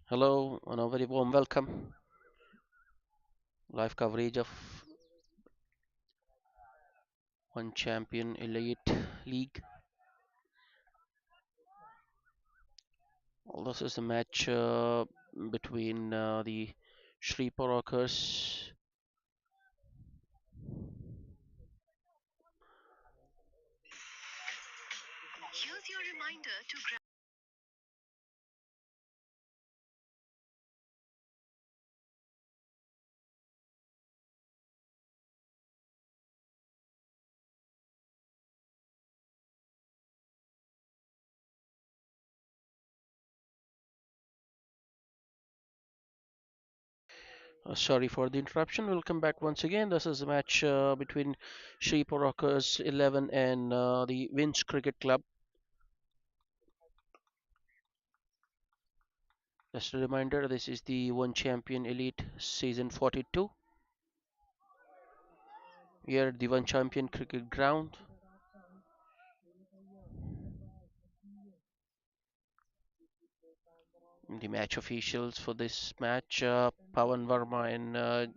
Hello and a very warm welcome. Live coverage of One Champion Elite League. Well, this is a match between the Shreepa Rockers. Sorry for the interruption. Welcome back once again. This is a match between Shreepa Rockers 11 and the Winch Cricket Club. Just a reminder, this is the One Champion Elite Season 42. We are at the One Champion Cricket Ground. The match officials for this match, Pawan Verma and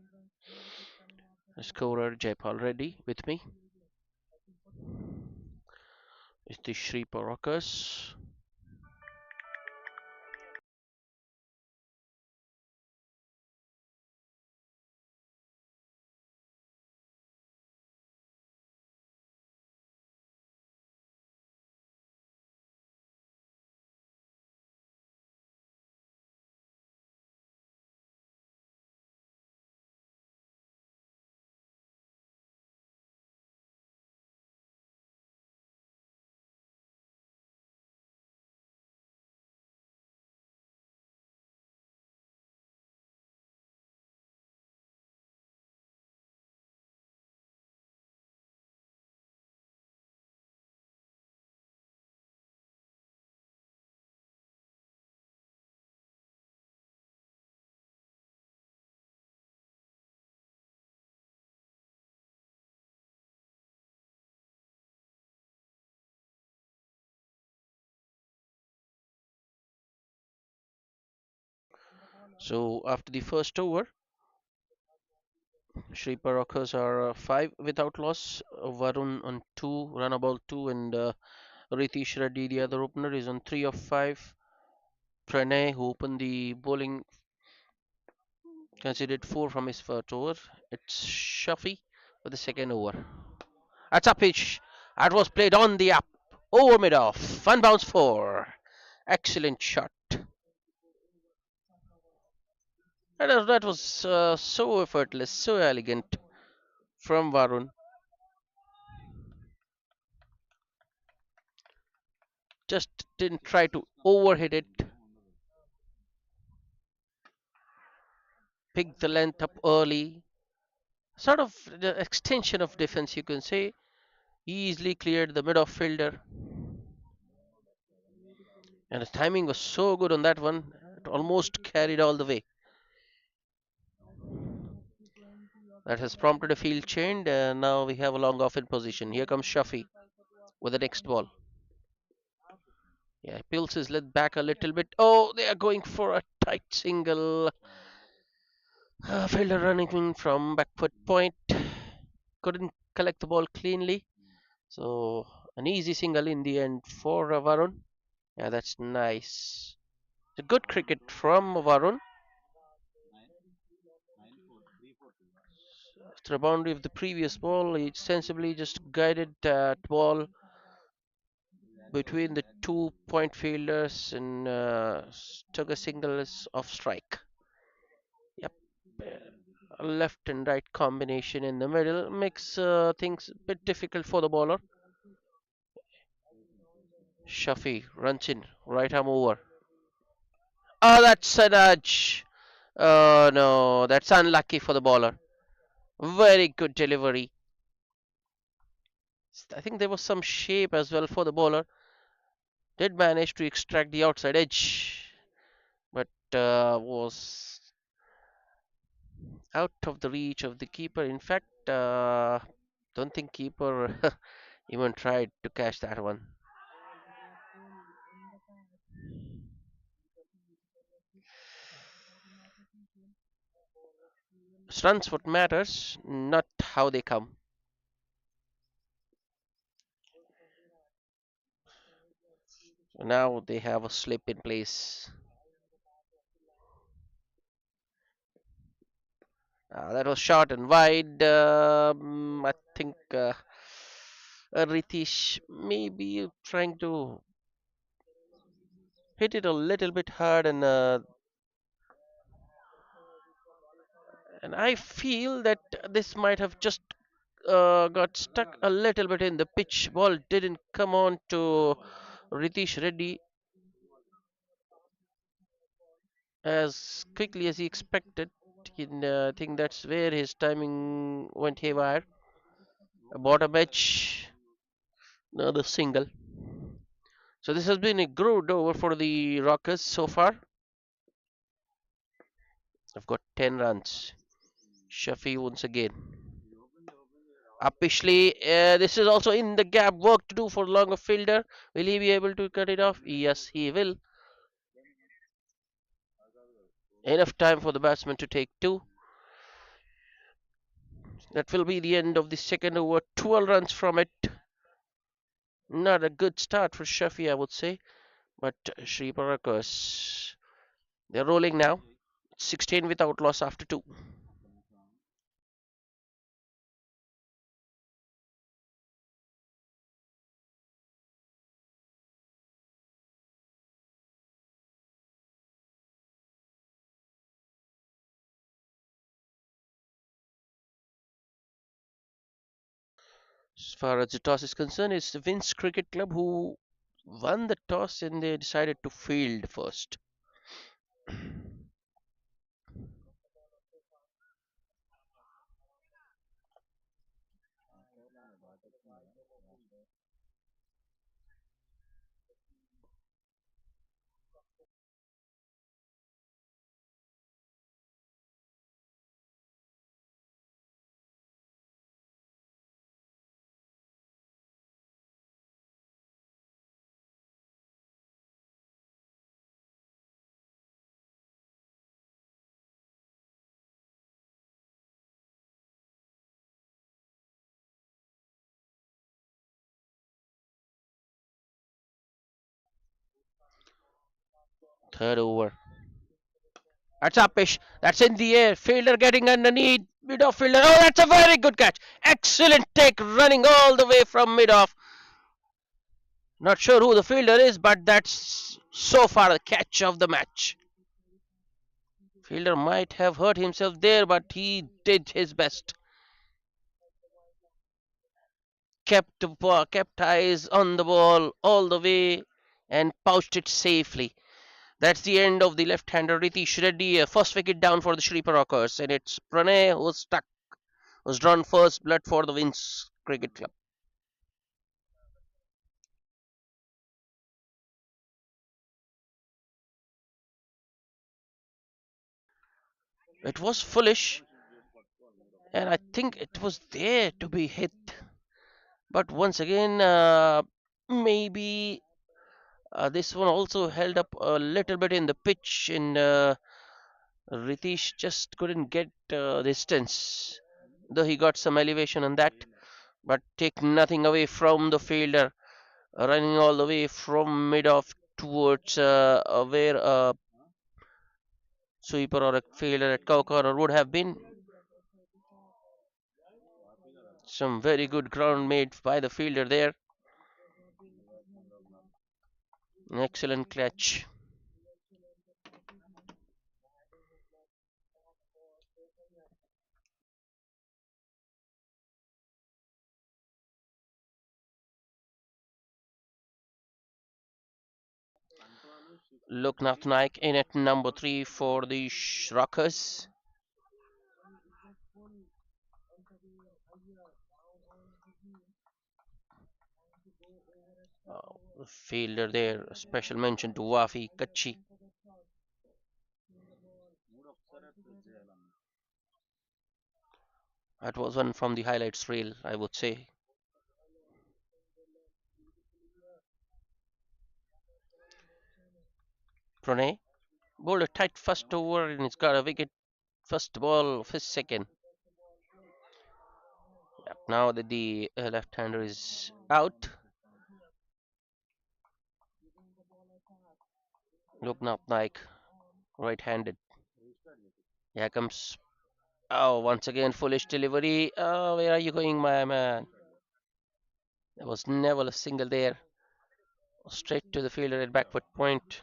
scorer Jaipal Reddy with me. Is the Shreepa Rockers. So after the first over, Shreepa Rockers are 5 without loss. Varun on 2, Runaball 2, and Ritesh Reddy, the other opener, is on 3 of 5. Pranay, who opened the bowling, conceded 4 from his first over. It's Shafi for the second over. That's a pitch. That was played on the up. Over mid off. One bounce 4. Excellent shot. That was so effortless, so elegant from Varun. Just didn't try to overhit it. Picked the length up early. Sort of the extension of defense, you can say. Easily cleared the mid-off fielder. And the timing was so good on that one. It almost carried all the way. That has prompted a field change. And now we have a long off in position. Here comes Shafi with the next ball. Yeah, pulls his lead back a little bit. Oh, they are going for a tight single. Fielder running in from back foot point. Couldn't collect the ball cleanly. So, an easy single in the end for Varun. Yeah, that's nice. A good cricket from Varun. After a boundary of the previous ball, he sensibly just guided that ball between the 2 point fielders and took a single off strike. Yep. A left and right combination in the middle makes things a bit difficult for the bowler. Shafi runs in, right arm over. Oh, that's a nudge. Oh no, that's unlucky for the bowler. Very good delivery. I think there was some shape as well for the bowler. Did manage to extract the outside edge, but was out of the reach of the keeper. In fact, don't think keeper even tried to catch that one. Runs what matters, not how they come. Now they have a slip in place. That was short and wide. I think Ritish maybe trying to hit it a little bit hard, and I feel that this might have just got stuck a little bit in the pitch. Ball didn't come on to Ritish Reddy as quickly as he expected. I think that's where his timing went haywire. A bottom edge, another single. So this has been a good over for the Rockers so far. I've got 10 runs. Shafi once again. Upishly, this is also in the gap. Work to do for longer fielder. Will he be able to cut it off? Yes, he will. Enough time for the batsman to take two. That will be the end of the second over. 12 runs from it. Not a good start for Shafi, I would say. But Shreepa Rockerz, they're rolling now. 16 without loss after two. As far as the toss is concerned, it's the Vince Cricket Club who won the toss and they decided to field first. Third over. That's upish. That's in the air. Fielder getting underneath. Mid off fielder. Oh, that's a very good catch. Excellent take running all the way from mid off. Not sure who the fielder is, but that's so far the catch of the match. Fielder might have hurt himself there, but he did his best. Kept eyes on the ball all the way and pouched it safely. That's the end of the left-hander Ritish Reddy. First wicket down for the Shreepa Rockers, and it's Pranay who's stuck, who's drawn first blood for the Winds Cricket Club. It was foolish, and I think it was there to be hit. But once again, maybe this one also held up a little bit in the pitch, and Ritish just couldn't get distance, though he got some elevation on that. But take nothing away from the fielder, running all the way from mid off towards where a sweeper or a fielder at cow corner would have been. Some very good ground made by the fielder there. An excellent catch. Loknath Naik in at number 3 for the Rockers. Fielder there, a special mention to Wafi Kachi. That was one from the highlights reel, I would say. Pranay bowled a tight first over and he's got a wicket First ball of his second. Yep, now that the left-hander is out, Loknath Naik, right-handed. Here comes. Oh, once again, foolish delivery. Oh, where are you going, my man? There was never a single there. Straight to the fielder at backward point.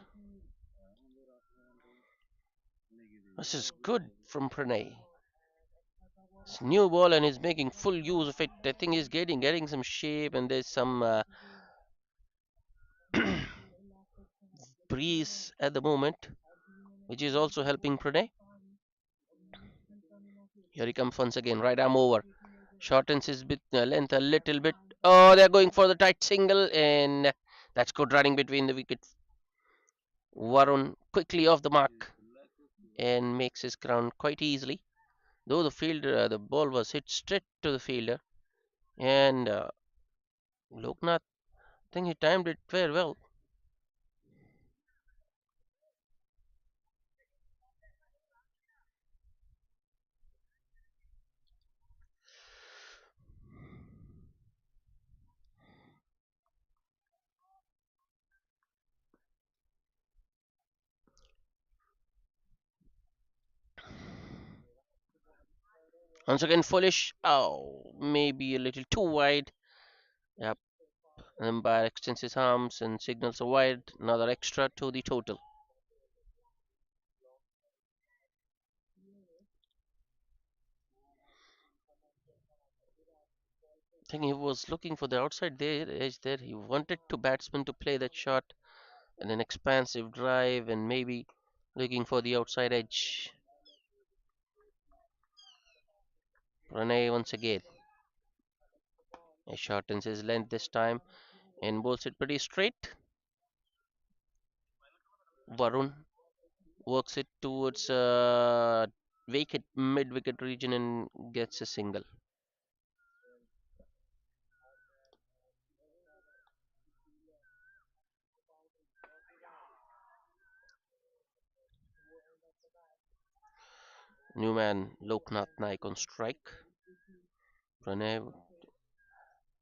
This is good from Pranay. It's new ball and he's making full use of it. I think he's getting some shape and there's some breeze at the moment, which is also helping Pranay. Here he comes once again. Right arm over. Shortens his length a little bit. Oh, they're going for the tight single, and that's good running between the wicket. Varun quickly off the mark and makes his ground quite easily. Though the ball was hit straight to the fielder, and Loknath, I think he timed it very well. Once again, foolish. Oh, maybe a little too wide. Yep. And umpire extends his arms and signals a wide. Another extra to the total. I think he was looking for the outside there, edge there. He wanted to batsman to play that shot and an expansive drive and maybe looking for the outside edge. Pranay once again. He shortens his length this time and bowls it pretty straight. Varun works it towards vacant mid-wicket region and gets a single. Newman Loknath Naik on strike. Pranay,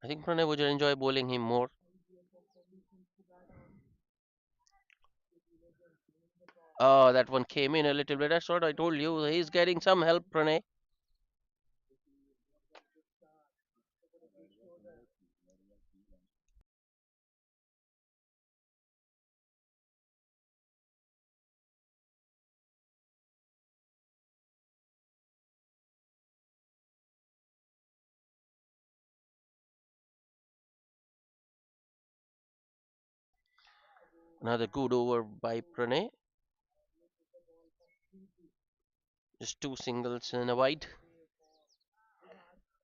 I think Pranay would enjoy bowling him more. Oh, that one came in a little bit. That's what I told you. He's getting some help, Pranay. Another good over by Pranay. Just two singles and a wide.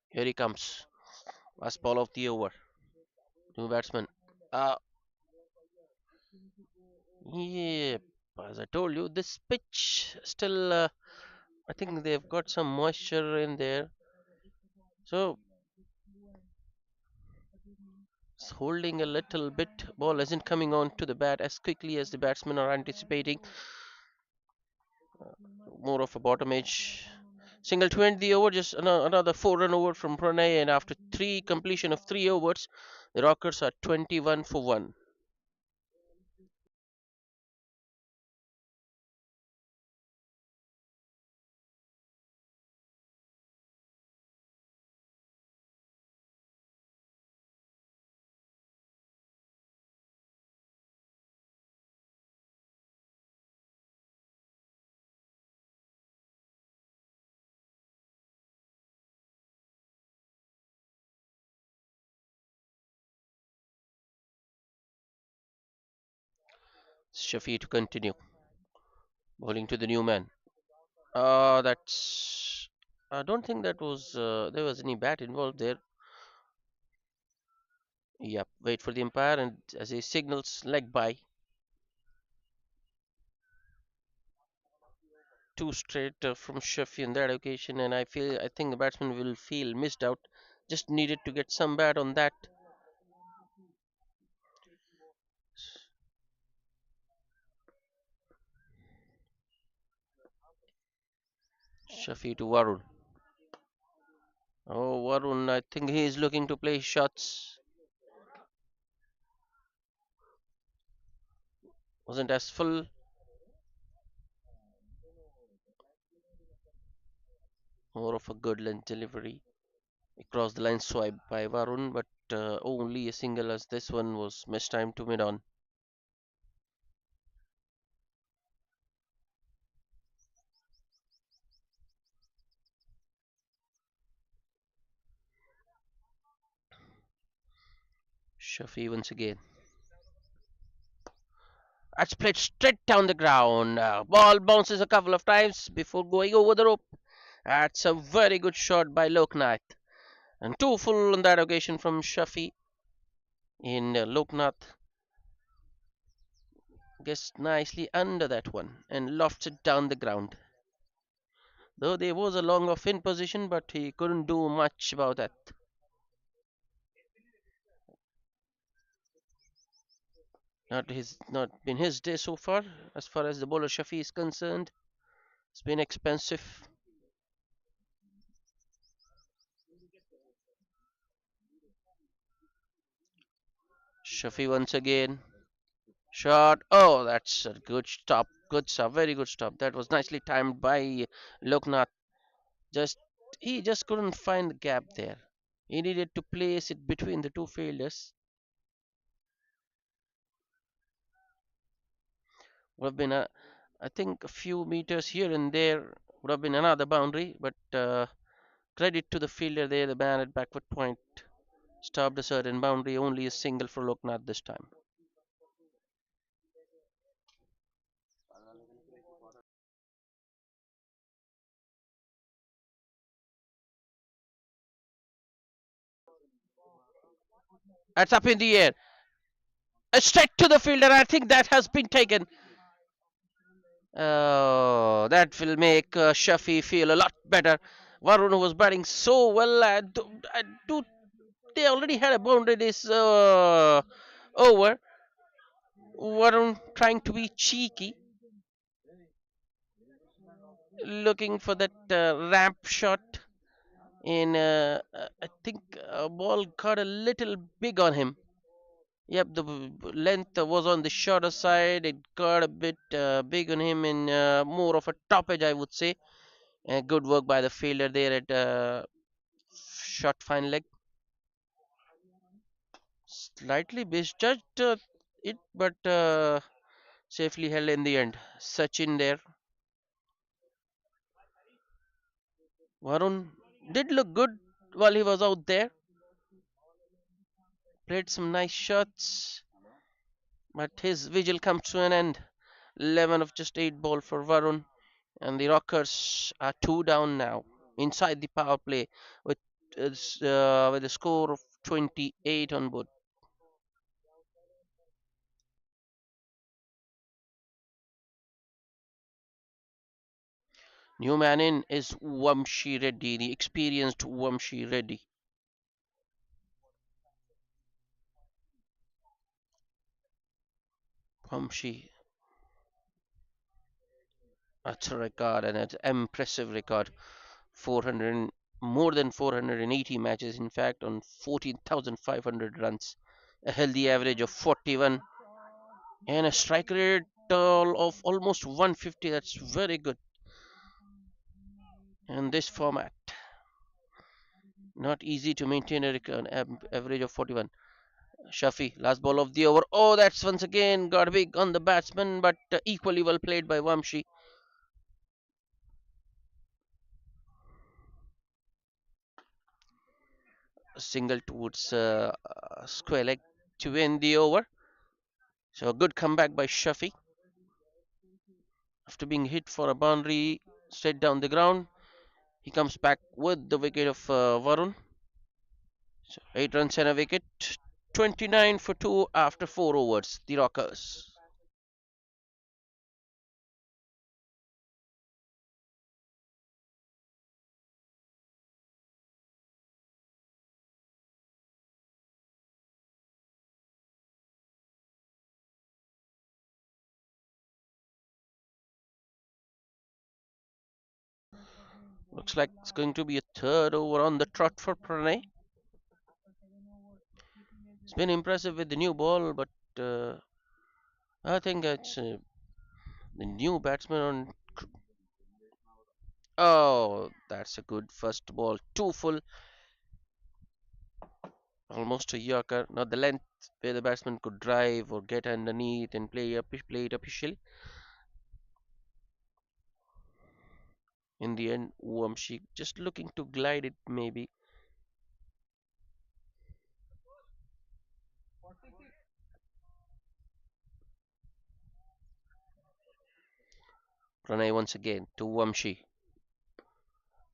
Here he comes. Last ball of the over. New batsman. Uh, yeah, as I told you, this pitch still, I think they've got some moisture in there. So it's holding a little bit. Ball isn't coming on to the bat as quickly as the batsmen are anticipating. More of a bottom edge. Single to end the over, just another 4 run over from Pranay, and after three completion of 3 overs, the Rockers are 21 for 1. Shafi to continue. Bowling to the new man. That's. I don't think that was there was any bat involved there. Yep. Wait for the umpire, and as he signals leg by, two straight from Shafi on that occasion, and I think the batsman will feel missed out. Just needed to get some bat on that. Shafi to Varun. Oh, Varun, I think he is looking to play shots. Wasn't as full. More of a good length delivery. Across the line swipe by Varun, but only a single as this one was mistimed to mid on. Shafi once again. That's played straight down the ground. Ball bounces a couple of times before going over the rope. That's a very good shot by Loknath. And two full on that occasion from Shafi. In Loknath gets nicely under that one and lofts it down the ground. Though there was a long off in position, but he couldn't do much about that. Not been his day so far, as far as the bowler Shafi is concerned. It's been expensive. Shafi once again. Shot. Oh, that's a good stop. Good stop. Very good stop. That was nicely timed by Loknath. Just he just couldn't find the gap there. He needed to place it between the two fielders. Would have been I think a few meters here and there would have been another boundary, but credit to the fielder there, the man at backward point stopped a certain boundary. Only a single for Loknath this time. That's up in the air. Straight to the fielder. I think that has been taken. Oh, that will make Shafi feel a lot better. Varun was batting so well. I do they already had a boundary this over. Varun trying to be cheeky, looking for that ramp shot. I think a ball got a little big on him. Yep, the length was on the shorter side. It got a bit big on him in more of a top edge, I would say. Good work by the fielder there at shot fine leg. Slightly misjudged it, but safely held in the end. Sachin there. Varun did look good while he was out there. Played some nice shots, but his vigil comes to an end. 11 of just 8 ball for Varun, and the Rockers are 2 down now inside the power play with with a score of 28 on board. New man in is Vamshi Reddy, the experienced Vamshi Reddy. Vamshi, that's a record and it's an impressive record. 400, more than 480 matches, in fact, on 14,500 runs, a healthy average of 41, and a strike rate of almost 150. That's very good in this format. Not easy to maintain an average of 41. Shafi, last ball of the over. Oh, that's once again got big on the batsman, but equally well played by Vamshi. A single towards square leg to win the over. So a good comeback by Shafi after being hit for a boundary straight down the ground. He comes back with the wicket of Varun. So 8 runs and a wicket. 29 for 2 after 4 overs. The Rockers. Looks like it's going to be a third over on the trot for Pranay. It's been impressive with the new ball, but I think it's the new batsman on. Oh, that's a good first ball. Two full, almost a yorker. Not the length where the batsman could drive or get underneath and play it officially. In the end, Wamshi just looking to glide it maybe. Pranay once again to Wamshi.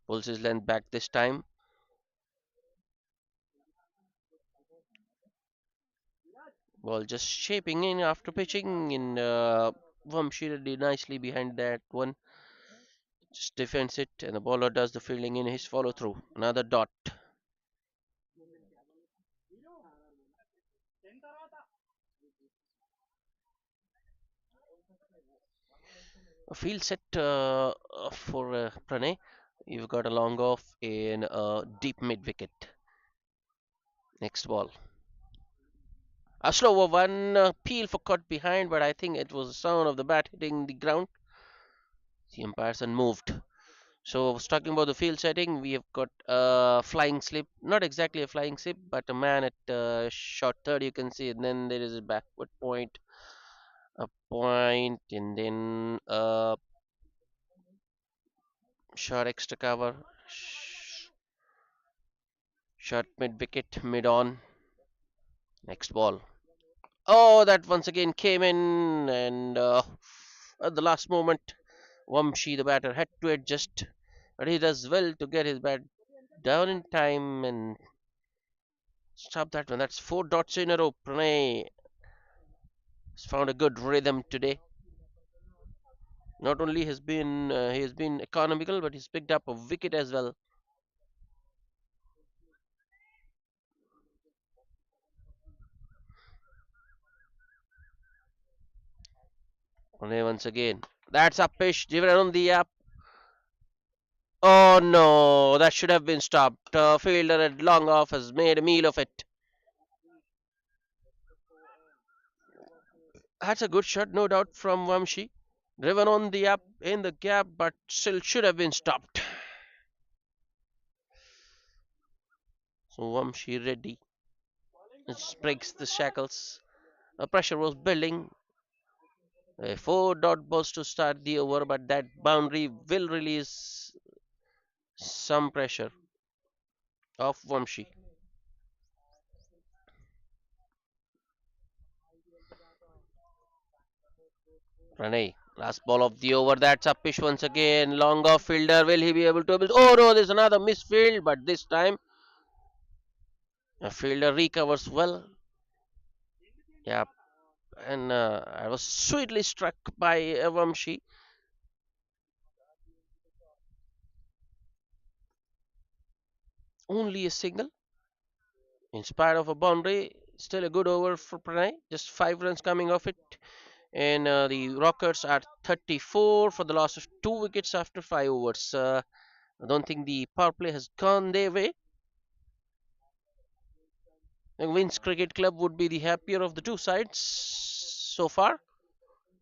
Pulls his length back this time. Ball just shaping in after pitching in. Vamshi did nicely behind that one. Just defends it, and the bowler does the fielding in his follow through. Another dot. A field set for Pranay. You've got a long off in deep mid wicket. Next ball. A slower one. Peel for caught behind, but I think it was the sound of the bat hitting the ground. The umpire's unmoved. So, I was talking about the field setting. We have got a flying slip, not exactly a flying slip, but a man at short third. You can see, and then there is a backward point, a point, and then a short extra cover, short mid wicket, mid on. Next ball. Oh, that once again came in, and at the last moment, Wamshi, the batter, had to adjust, but he does well to get his bat down in time and stop that one. That's four dots in a row. Pranay has found a good rhythm today. Not only has been he has been economical, but he's picked up a wicket as well. Pranay once again. That's a pitch driven on the up. Oh no, that should have been stopped. Fielder at long off has made a meal of it. That's a good shot, no doubt, from Vamshi. Driven on the up in the gap, but still should have been stopped. So Vamshi ready. It breaks the shackles. The pressure was building. Four dot balls to start the over, but that boundary will release some pressure off Vamshi. Pranay, last ball of the over. That's up pitch once again. Long off fielder. Will he be able to? Oh no, there's another misfield, but this time a fielder recovers well. Yeah, and I was sweetly struck by Vamshi. Only a single, in spite of a boundary. Still a good over for Pranay. Just 5 runs coming off it. And the Rockers are 34 for the loss of 2 wickets after 5 overs. I don't think the power play has gone their way. And Wins Cricket Club would be the happier of the two sides so far.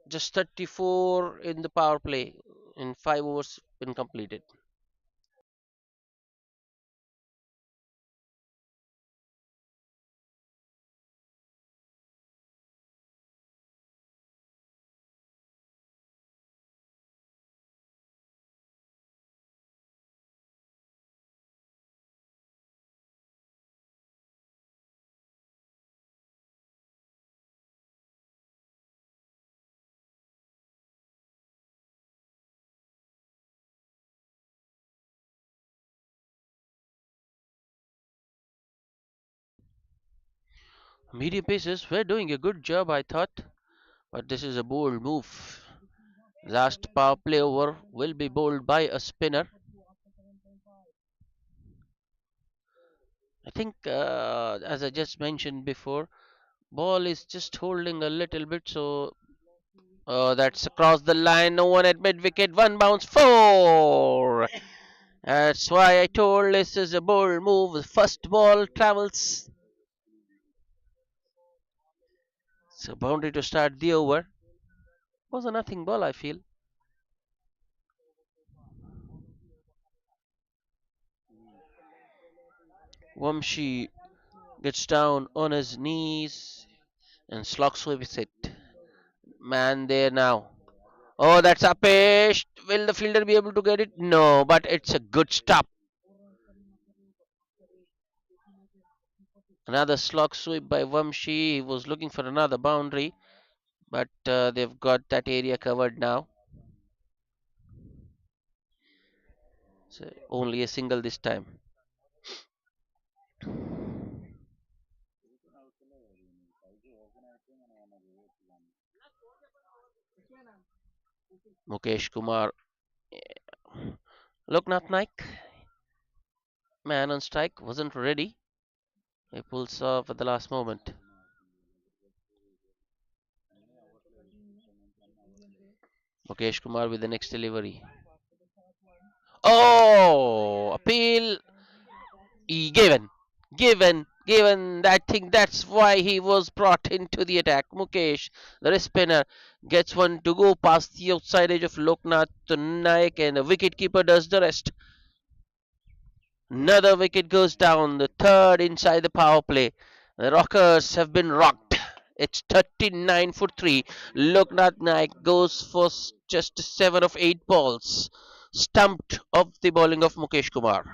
Just 34 in the power play in 5 overs been completed. Medium pacers were doing a good job, I thought, but this is a bold move. Last power play over will be bowled by a spinner. I think, as I just mentioned before, ball is just holding a little bit, so Oh, that's across the line. No one at mid wicket. One bounce. Four. That's why I told this is a bold move. The first ball travels. So boundary to start the over. Was a nothing ball, I feel. Wamshi gets down on his knees and slog sweeps it. Man there now. Oh, that's a pitch. Will the fielder be able to get it? No, but it's a good stop. Another slog sweep by Vamshi. He was looking for another boundary, but they've got that area covered now. So only a single this time. Mukesh Kumar. Loknath Naik, man on strike, wasn't ready. He pulls off at the last moment. Mukesh Kumar with the next delivery. Oh, appeal given, given. I think that's why he was brought into the attack. Mukesh, the wrist spinner, gets one to go past the outside edge of Loknath Naik, and the wicketkeeper does the rest. Another wicket goes down, the third inside the power play. The Rockers have been rocked. It's 39 for 3. Loknath Naik goes for just 7 of 8 balls. Stumped off the bowling of Mukesh Kumar.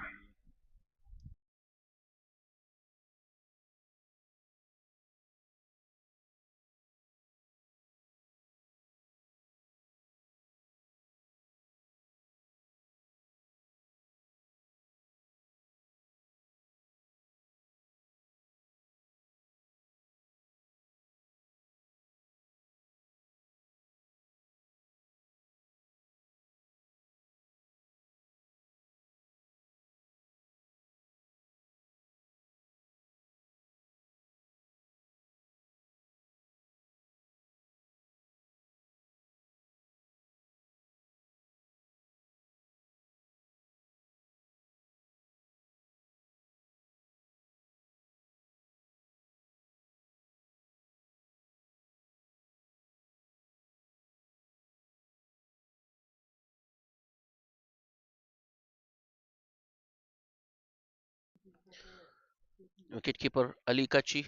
Wicketkeeper Ali Kachi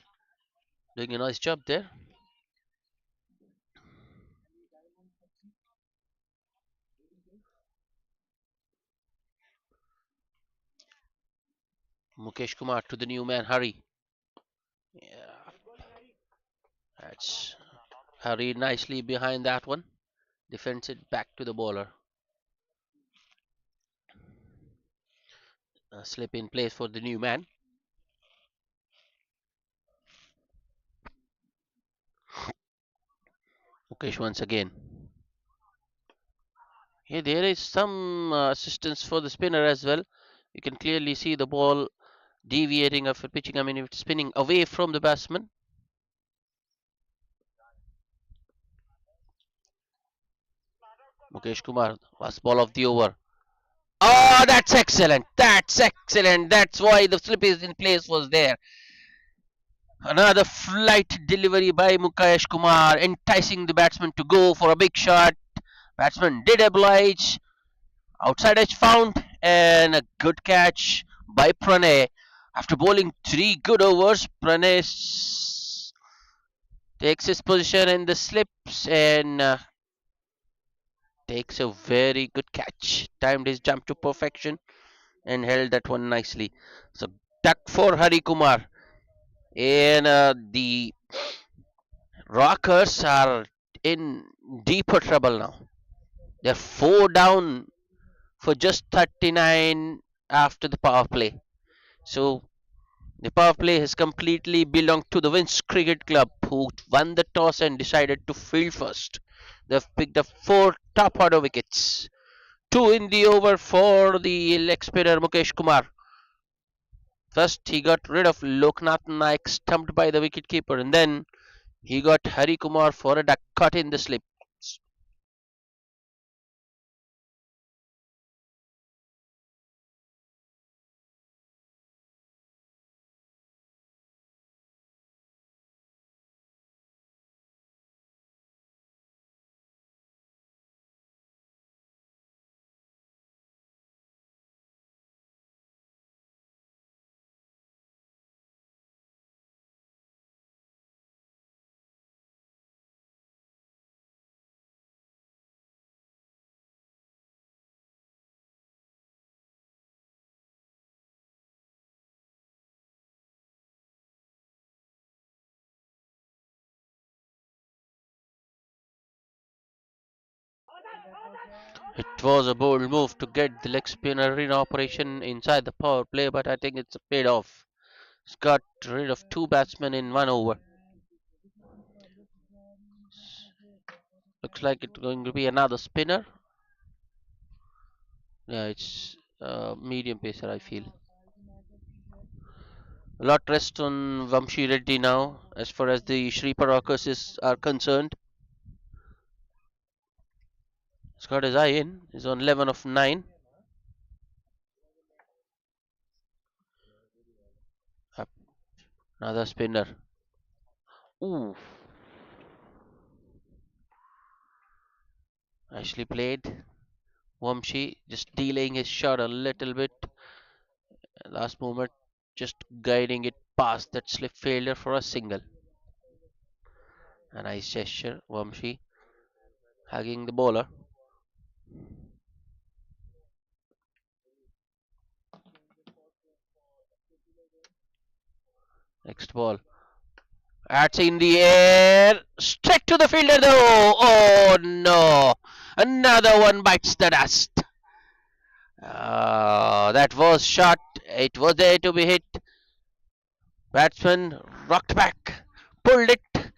doing a nice job there. Mukesh Kumar to the new man Hari. Yeah, that's Hari nicely behind that one. Defends it back to the bowler. Slip in place for the new man. Mukesh once again. Yeah, there is some assistance for the spinner as well. You can clearly see the ball deviating after pitching. I mean, it's spinning away from the batsman. Mukesh Kumar, last ball of the over. Oh, that's excellent. That's excellent. That's why the slip is in place was there. Another flight delivery by Mukesh Kumar, enticing the batsman to go for a big shot. Batsman did oblige. Outside edge found, and a good catch by Pranay. After bowling 3 good overs, Pranay takes his position in the slips and takes a very good catch. Timed his jump to perfection and held that one nicely. So duck for Hari Kumar. And the Rockers are in deeper trouble now. They're 4 down for just 39 after the power play. So the power play has completely belonged to the Winds Cricket Club, who won the toss and decided to field first. They've picked up 4 top order wickets. 2 in the over for the leg spinner Mukesh Kumar. First, he got rid of Loknath Naik, stumped by the wicketkeeper, and then he got Hari Kumar for a duck caught in the slip. It was a bold move to get the leg spinner in operation inside the power play, but I think it's paid off. It's got rid of two batsmen in 1 over. Looks like it's going to be another spinner. Yeah, it's medium pacer, I feel. A lot rest on Vamshi Reddy now, as far as the Shreepa Rockers are concerned. He's got his eye in. He's on 11 of 9. Up, another spinner. Ooh, nicely played. Vamshi just delaying his shot a little bit. Last moment, just guiding it past that slip failure for a single. A nice gesture. Vamshi hugging the bowler. Next ball. That's in the air. Straight to the fielder though. Oh no. Another one bites the dust. That was shot. It was there to be hit. Batsman rocked back. Pulled it.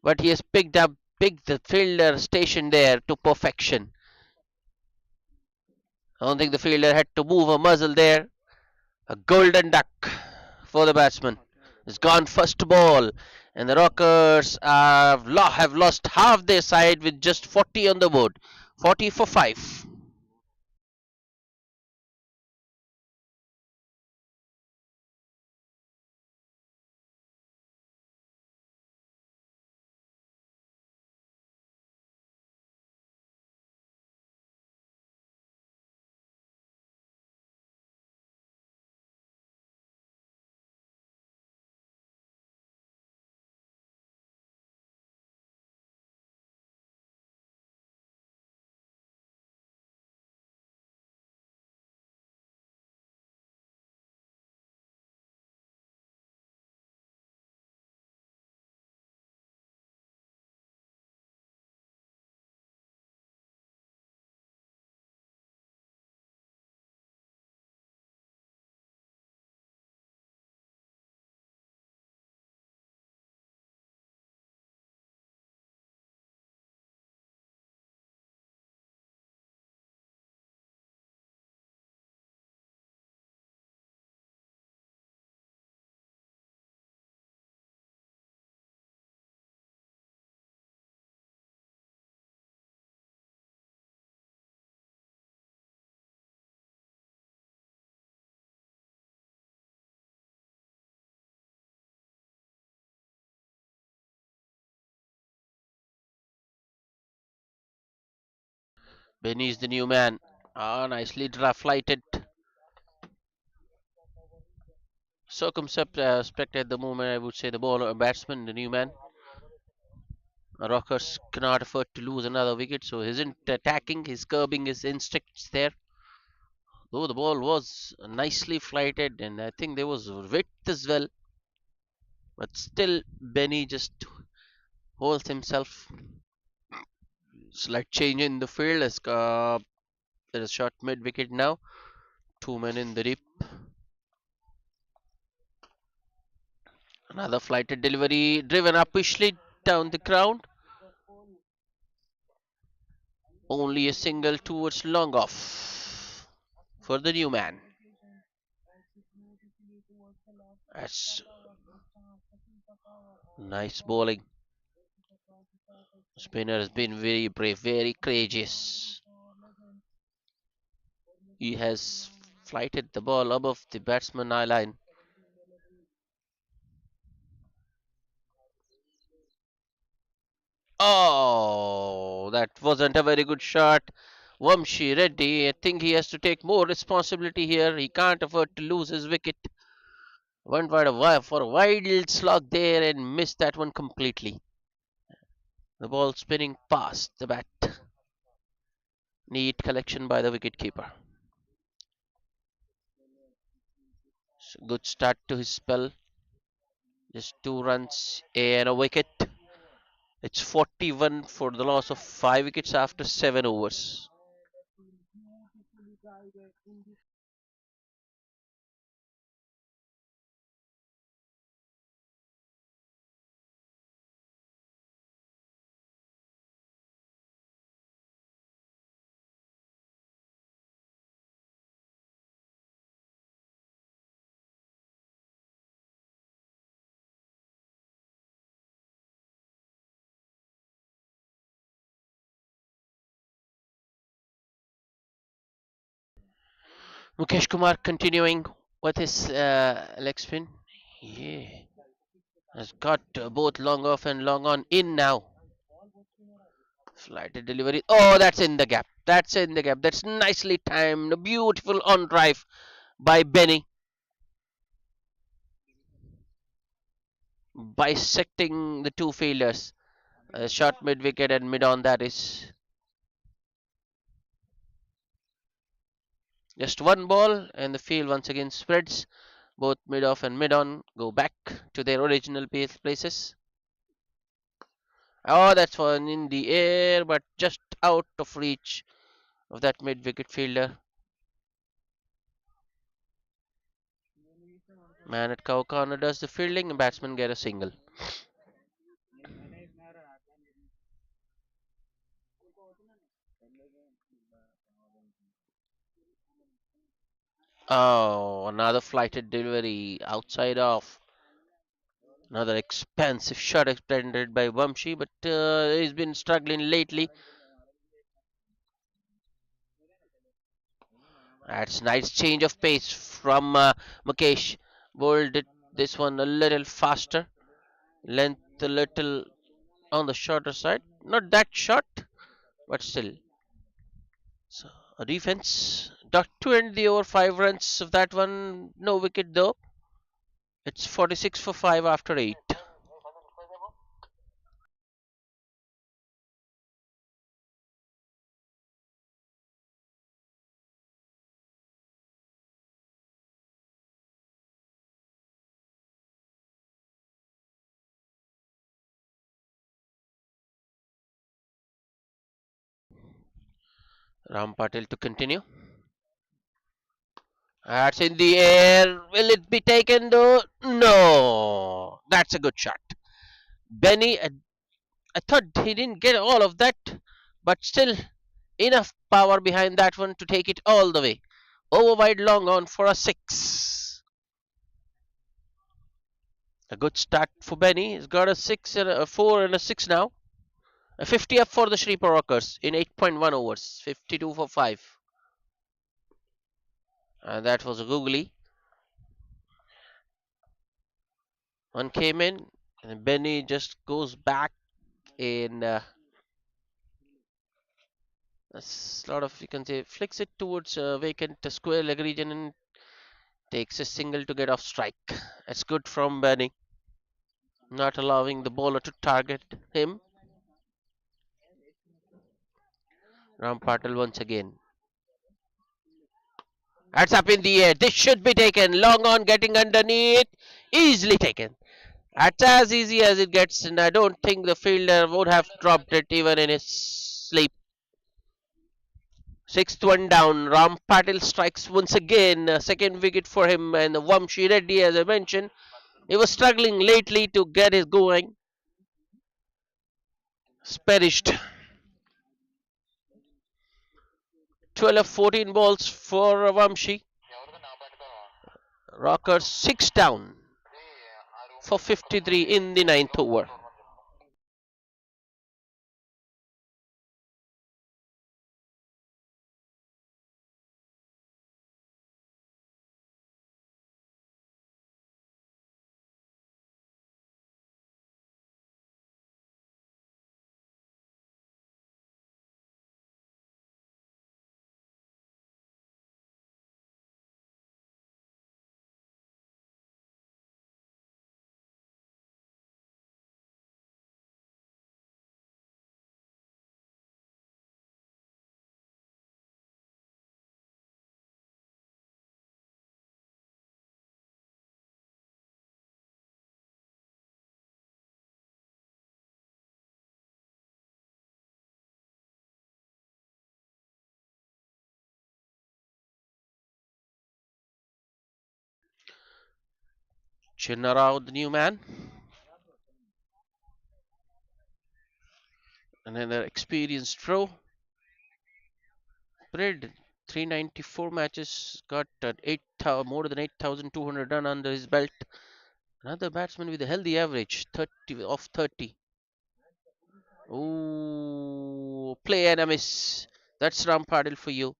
But he has picked the fielder stationed there to perfection. I don't think the fielder had to move a muzzle there. A golden duck for the batsman. It's gone first ball, and the Rockers have lost half their side with just 40 on the board. 40 for 5. Benny's the new man. Nicely flighted. Circumspect at the moment, I would say the bowler, batsman, the new man. Rockers cannot afford to lose another wicket, so he isn't attacking, he's curbing his instincts there. Though the ball was nicely flighted, and I think there was width as well, but still Benny just holds himself. Slight change in the field as there is shot mid wicket now. Two men in the deep. Another flighted delivery driven upishly down the ground. Only a single towards long off for the new man. That's nice bowling. Spinner has been very brave, very courageous. He has flighted the ball above the batsman eye line. Oh, that wasn't a very good shot. Vamshi Reddy, I think he has to take more responsibility here. He can't afford to lose his wicket. Went for a wild slog there and missed that one completely. The ball spinning past the bat. Neat collection by the wicketkeeper. Good start to his spell. Just 2 runs and a wicket. It's 41 for the loss of 5 wickets after 7 overs. Mukesh Kumar continuing with his leg spin. Yeah, has got both long off and long on in now. Flighted delivery. Oh, that's in the gap. That's in the gap. That's nicely timed. A beautiful on drive by Benny, bisecting the two fielders. Shot mid wicket and mid on, that is. Just one ball, and the field once again spreads. Both mid off and mid on go back to their original places. Oh, that's one in the air, but just out of reach of that mid wicket fielder. Man at cow corner does the fielding, and batsman get a single. Oh, another flighted delivery outside off. Another expensive shot extended by Vamshi, but he's been struggling lately. That's nice change of pace from Mukesh. Bowled this one a little faster. Length a little on the shorter side. Not that short, but still. So, a defense. Dot to end the over 5 runs of that one. No wicket though. It's 46 for 5 after 8. Ram Patel to continue. That's in the air. Will it be taken though? No. That's a good shot. Benny, I thought he didn't get all of that, but still enough power behind that one to take it all the way. Over wide long on for a 6. A good start for Benny. He's got a 6 and a 4 and a 6 now. A 50 up for the Shreepa Rockers in 8.1 overs. 52 for 5. And that was a googly. One came in, and Benny just goes back in a lot of, you can say, flicks it towards a vacant square leg region and takes a single to get off strike. It's good from Benny, not allowing the bowler to target him. Ram Patel once again. That's up in the air. This should be taken. Long on, getting underneath. Easily taken. That's as easy as it gets, and I don't think the fielder would have dropped it even in his sleep. Sixth one down. Ram Patel strikes once again. Second wicket for him, and Vamshi Reddy, as I mentioned, he was struggling lately to get his going. Perished. 12 of 14 balls for Vamshi. Rockerz 6 down for 53 in the ninth over. Chinnarao, the new man, and then their experienced pro. Played 394 matches, got more than 8,200 run under his belt. Another batsman with a healthy average, 30 of 30. Ooh, play and a miss. That's Ram Padil for you,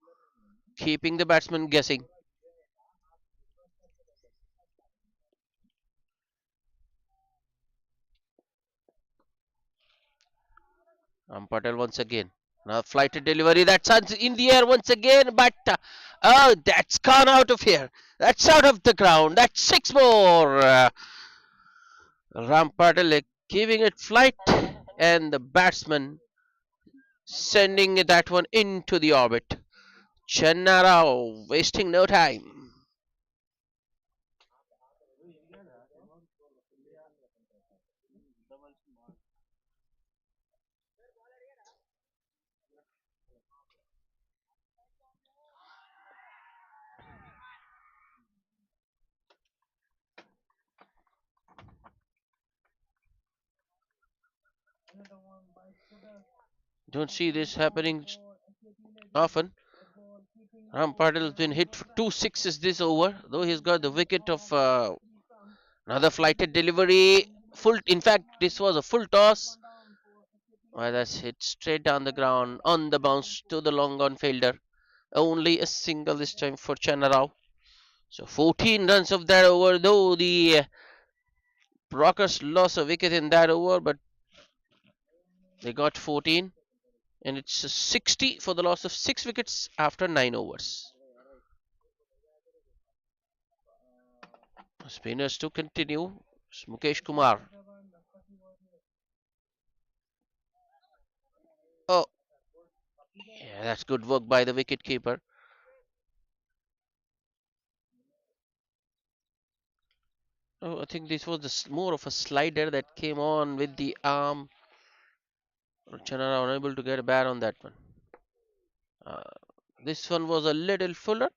keeping the batsman guessing. Patel once again. Now flighted delivery. That's in the air once again, but oh, that's gone out of here. That's out of the ground. That's six more. Ram Patel giving it flight, and the batsman sending that one into the orbit. Channa Rao wasting no time. Don't see this happening often. Ram Patel has been hit for two sixes this over, though he's got the wicket of another flighted delivery. Full. In fact, this was a full toss. Well, that's hit straight down the ground on the bounce to the long on fielder. Only a single this time for Chanarao. So 14 runs of that over, though the Rockers lost a wicket in that over, but they got 14. And it's a 60 for the loss of 6 wickets after 9 overs. Spinners to continue. Mukesh Kumar. Oh, yeah, that's good work by the wicket keeper. Oh, I think this was more of a slider that came on with the arm. Chanara unable to get a bat on that one. Uh, this one was a little fuller.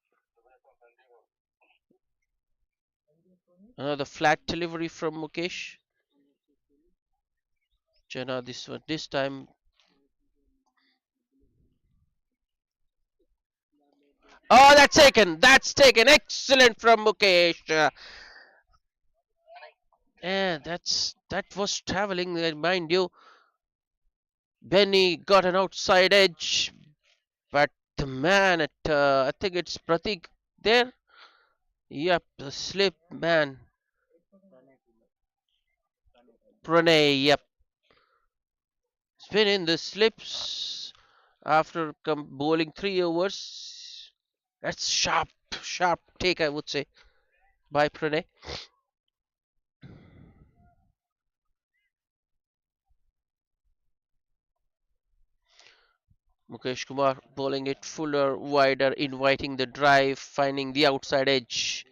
Another flat delivery from Mukesh. Chana, this one, this time. Oh, that's taken. That's taken. Excellent from Mukesh. Yeah, that was traveling. Mind you, Benny got an outside edge, but the man at I think it's Pratik there. Yep, the slip man, Pranay. Yep, spin in the slips after bowling 3 overs. That's sharp, sharp take, I would say, by Pranay. Mukesh Kumar bowling it fuller, wider, inviting the drive, finding the outside edge,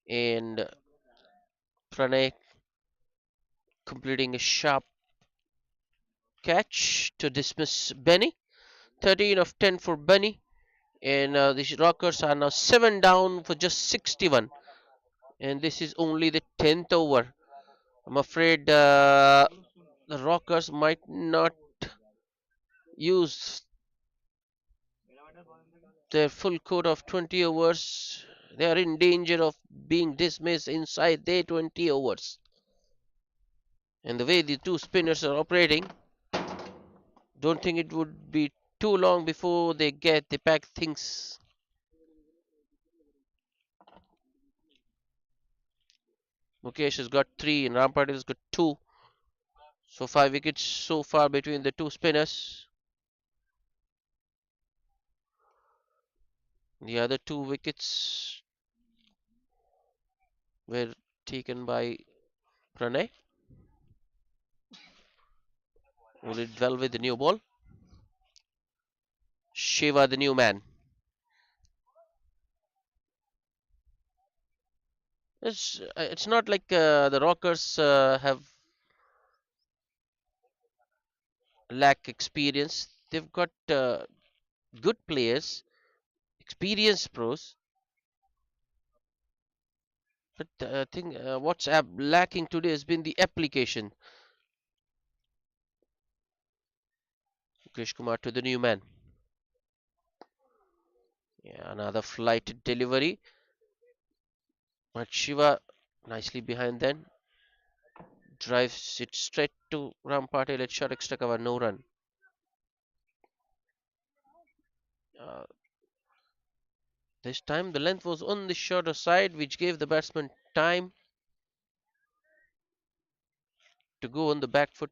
and Pranay completing a sharp catch to dismiss Benny. 13 of 10 for Benny, and the Rockers are now 7 down for just 61. And this is only the 10th over. I'm afraid the Rockers might not use their full quota of 20 overs. They are in danger of being dismissed inside their 20 overs. And the way the two spinners are operating, don't think it would be too long before they pack things. Mukesh has got 3 and Rampart has got 2. So 5 wickets so far between the two spinners. The other 2 wickets were taken by Pranay, who did well with the new ball. Shiva, the new man. It's not like the Rockers have lack experience. They've got good players, experienced pros. But I think what's lacking today has been the application. Mukesh Kumar to the new man. Yeah, another flight delivery. But Shiva nicely behind then. Drives it straight to Rampati. Let shot extra cover. No run. Uh, this time the length was on the shorter side, which gave the batsman time to go on the back foot.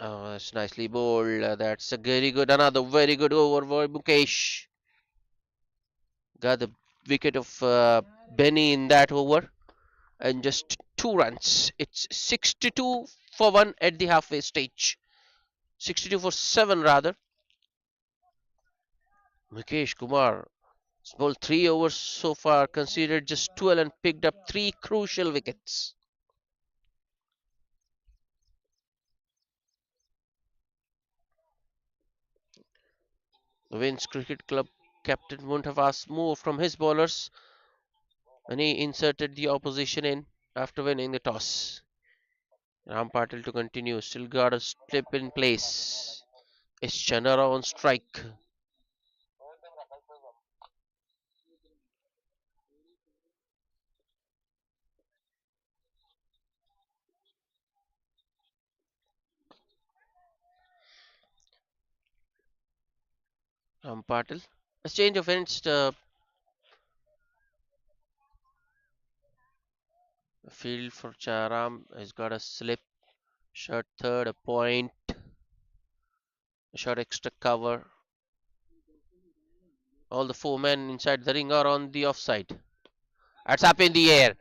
Oh, that's nicely bowled. That's a very good, another very good over for Mukesh. Got the wicket of Benny in that over and just 2 runs. It's 62 for 1 at the halfway stage. 62 for 7 rather. Mukesh Kumar has bowled 3 overs so far, considered just 12 and picked up 3 crucial wickets. The Winds Cricket Club captain wouldn't have asked more from his bowlers when he inserted the opposition in after winning the toss. Ram Patil to continue, still got a slip in place. Is Chanara on strike? Ram Patil. A change of ends. Field for Charam has got a slip. Shot third, a point. A shot extra cover. All the 4 men inside the ring are on the offside. That's up in the air.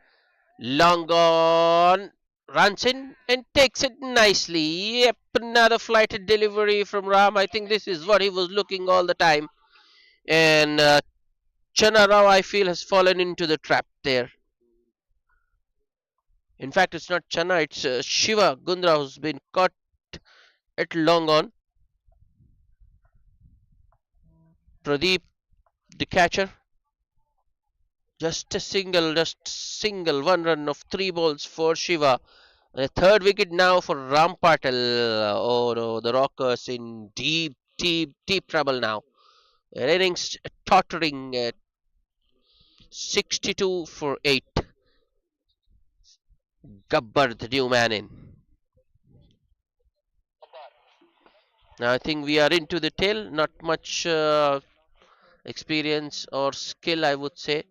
Long on. Runs in and takes it nicely. Yep, another flighted delivery from Ram. I think this is what he was looking all the time. And Chana Rao, I feel, has fallen into the trap there. In fact, it's not Chana, it's Shiva Gundra who's been caught at long on. Pradeep, the catcher, just single 1 run of 3 balls for Shiva. The third wicket now for Ram Patel. Oh no, the Rockers in deep trouble now. Their innings tottering at 62 for 8. Gabbar, the new man in. Now I think we are into the tail. Not much experience or skill, I would say.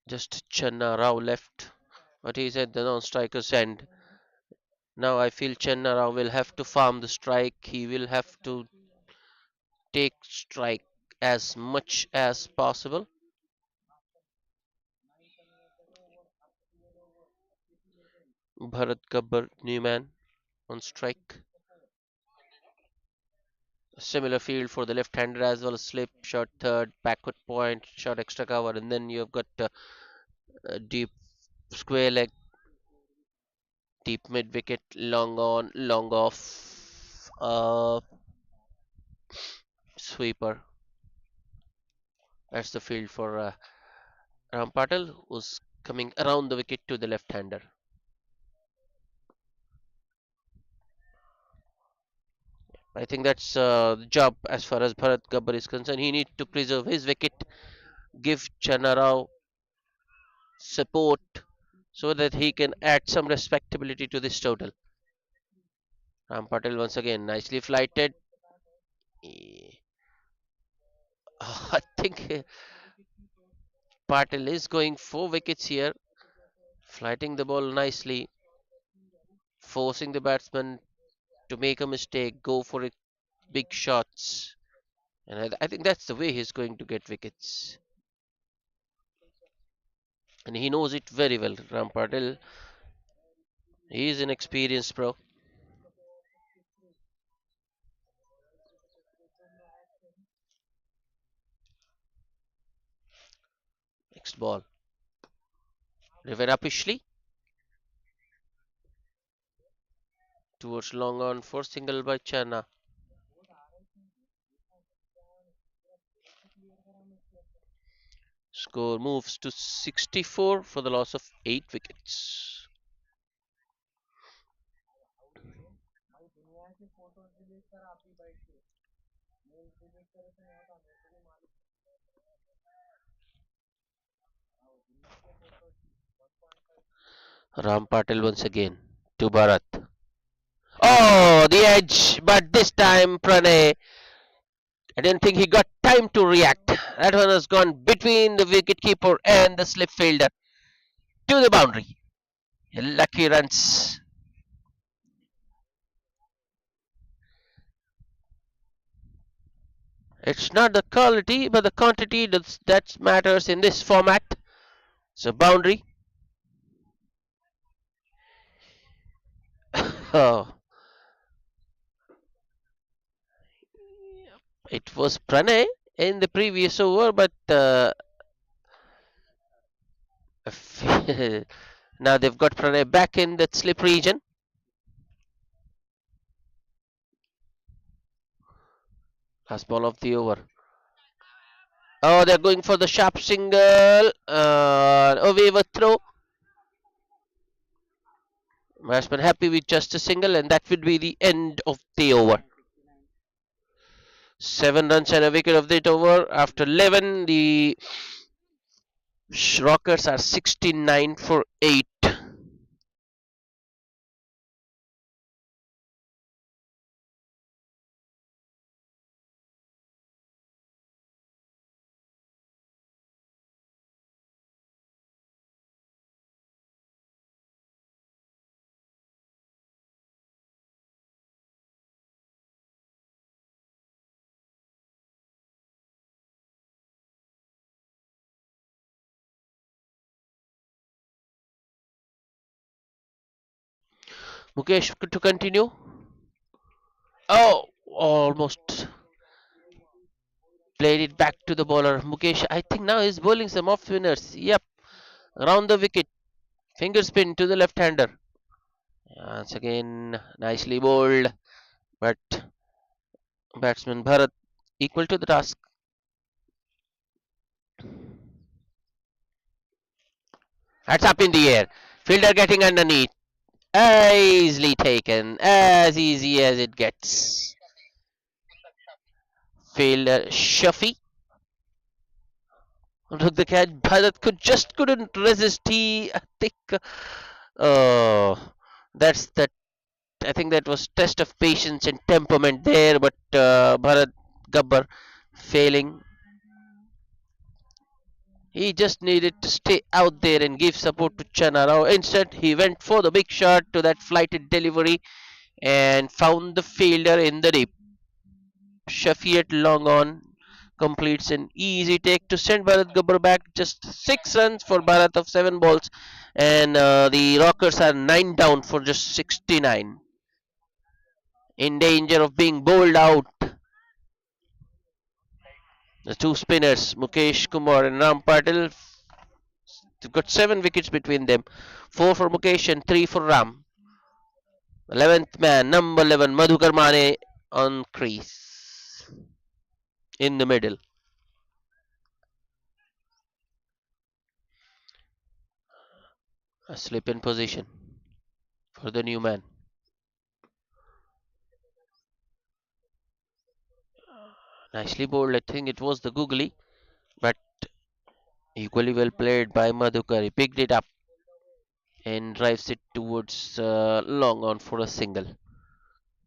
Just Channa Rao left, but he's at the non-striker's end. Now I feel Channa Rao will have to farm the strike. He will have to take strike as much as possible. Bharat Gabbar, new man on strike. A similar field for the left-hander as well. Slip, shot third, backward point, shot extra cover, and then you've got a deep square leg, deep mid wicket, long on, long off, sweeper. That's the field for Ram Patel, who's coming around the wicket to the left-hander. I think that's the job as far as Bharat Gabbar is concerned. He needs to preserve his wicket, give Chanarao support so that he can add some respectability to this total. Ram Patel once again nicely flighted. Eh, I think Patel is going 4 wickets here, flighting the ball nicely, forcing the batsman to make a mistake, go for it, big shots. And I think that's the way he's going to get wickets. And he knows it very well, Ram Patel. He is an experienced pro. Next ball. Driven upishly towards long on for single by Chana. Score moves to 64 for the loss of 8 wickets. Ram Patel once again to Bharat. Oh, the edge, but this time Pranay, I didn't think he got time to react. That one has gone between the wicketkeeper and the slip fielder to the boundary. Lucky runs. It's not the quality, but the quantity that matters in this format. So boundary. Oh, it was Pranay in the previous over, but now they've got Pranay back in that slip region. Last ball of the over. Oh, they're going for the sharp single. Away with throw. Batsman happy with just a single, and that would be the end of the over. 7 runs and a wicket of that over. After 11, the Rockers are 69 for 8. Mukesh to continue. Oh, almost played it back to the bowler. Mukesh, I think now he's bowling some off winners. Yep, around the wicket. Finger spin to the left hander. Once again, nicely bowled, but batsman Bharat equal to the task. That's up in the air. Fielder getting underneath. Easily taken. As easy as it gets. Fielder Shafi. Took the catch. Bharat couldn't resist. I think. Oh, that's that. I think that was test of patience and temperament there. But Bharat Gabbar failing. He just needed to stay out there and give support to Chana Rao. Instead, he went for the big shot to that flighted delivery and found the fielder in the deep. Shafiat long on completes an easy take to send Bharat Gabbar back. Just 6 runs for Bharat of 7 balls, and the Rockers are 9 down for just 69. In danger of being bowled out. The two spinners, Mukesh Kumar and Ram Patil, they've got 7 wickets between them. 4 for Mukesh and 3 for Ram. 11th man, number 11, Madhukar Mane on crease in the middle. A slip in position for the new man. Nicely bowled. I think it was the googly, but equally well played by Madhukar. He picked it up and drives it towards long on for a single.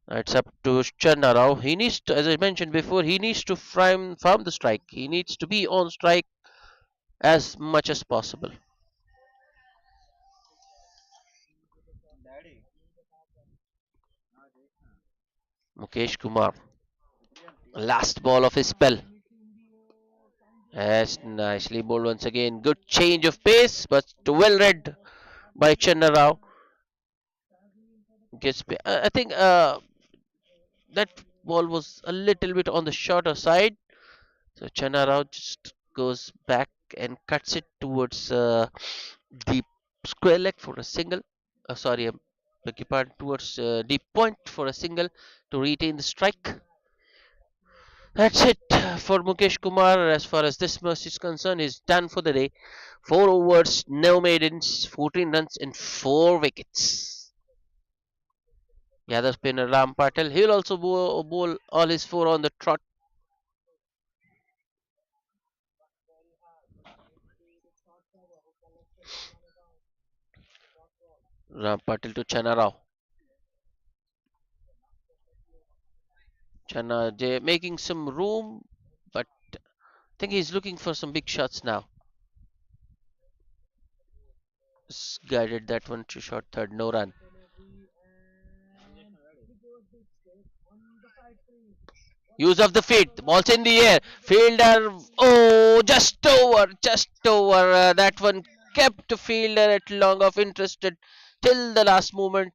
It's up to Channa Rao. He needs to, as I mentioned before, he needs to farm the strike. He needs to be on strike as much as possible. Mukesh Kumar, last ball of his spell. Yes, nicely bowled once again. Good change of pace, but well read by Channa Rao. I think that ball was a little bit on the shorter side. So Channa Rao just goes back and cuts it towards deep square leg for a single. Sorry, beg your pardon, towards deep point for a single to retain the strike. That's it for Mukesh Kumar. As far as this match is concerned, he's done for the day. 4 overs, no maidens, 14 runs, and 4 wickets. The other spinner Ram Patel, he'll also bowl all his four on the trot. Ram Patel to Chana Rao. Chana Jay making some room, but I think he's looking for some big shots now. Guided that one to short third, no run. Use of the feet, the ball's in the air. Fielder, oh, just over, just over. That one kept fielder at long of interested till the last moment.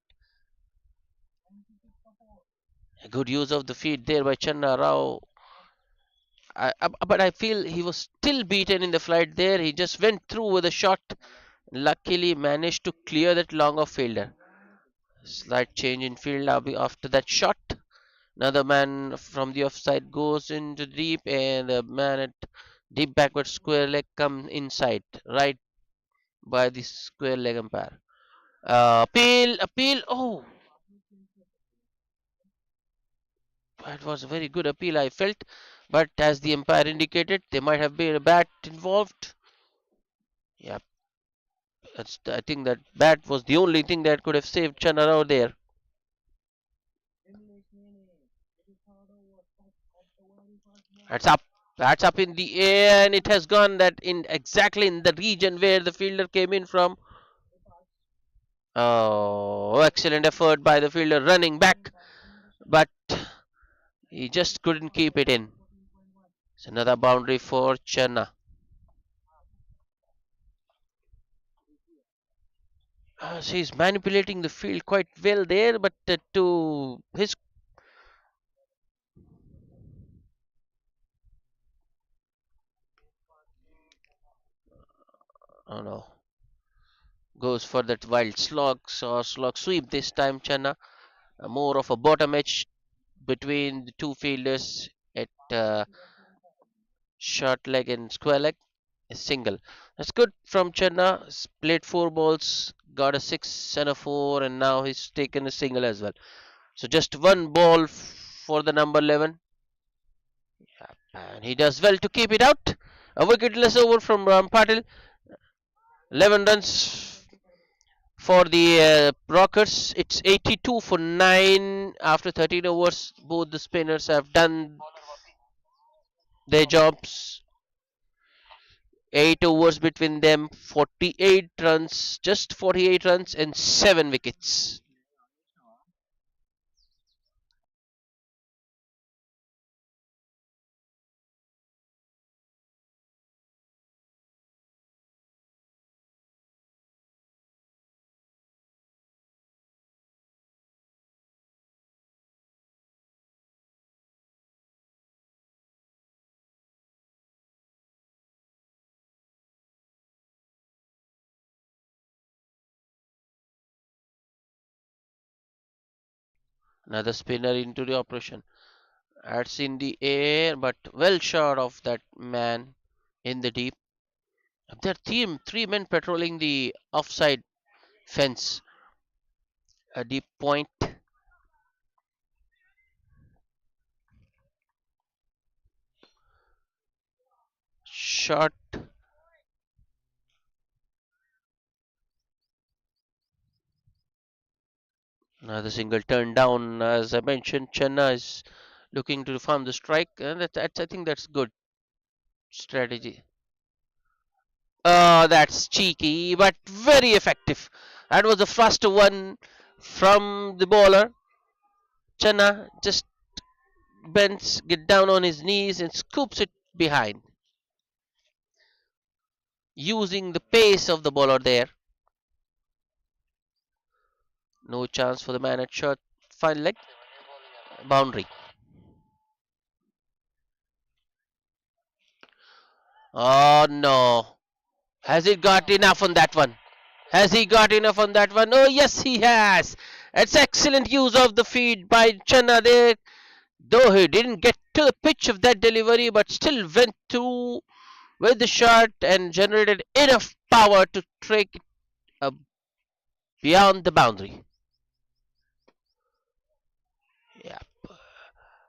A good use of the feet there by Channa Rao. But I feel he was still beaten in the flight there. He just went through with a shot. Luckily managed to clear that long of fielder. Slight change in field after that shot. Another man from the offside goes into deep, and the man at deep backward square leg come inside, right by the square leg umpire. Appeal, appeal. Oh, that was a very good appeal, I felt. But as the umpire indicated, there might have been a bat involved. Yeah, I think that bat was the only thing that could have saved Chanarao there. That's up. That's up in the air, and it has gone that in exactly in the region where the fielder came in from. Oh, excellent effort by the fielder running back, but he just couldn't keep it in. It's another boundary for Channa. So he's manipulating the field quite well there, but to his oh no, goes for that wild slog sweep this time. Channa, more of a bottom edge between the two fielders at short leg and square leg. A single. That's good from Channa. Played 4 balls, got a 6 and a 4, and now he's taken a single as well. So just one ball for the number 11. And he does well to keep it out. A wicketless over from Ram Patil. 11 runs for the Rockers. It's 82 for 9 after 13 overs. Both the spinners have done their jobs. 8 overs between them. 48 runs, just 48 runs and 7 wickets. Another spinner into the operation. That's in the air, but well short of that man in the deep. There are three men patrolling the offside fence. A deep point shot. The single turned down. As I mentioned, Chenna is looking to farm the strike, and I think that's good strategy. That's cheeky, but very effective. That was the first one from the bowler. Chenna just bends, get down on his knees, and scoops it behind, using the pace of the bowler there. No chance for the man at short. Fine leg, boundary. Oh no. Has he got enough on that one? Has he got enough on that one? Oh yes, he has. It's excellent use of the feed by Channa there. Though he didn't get to the pitch of that delivery, but still went through with the shot and generated enough power to take it beyond the boundary. Yeah.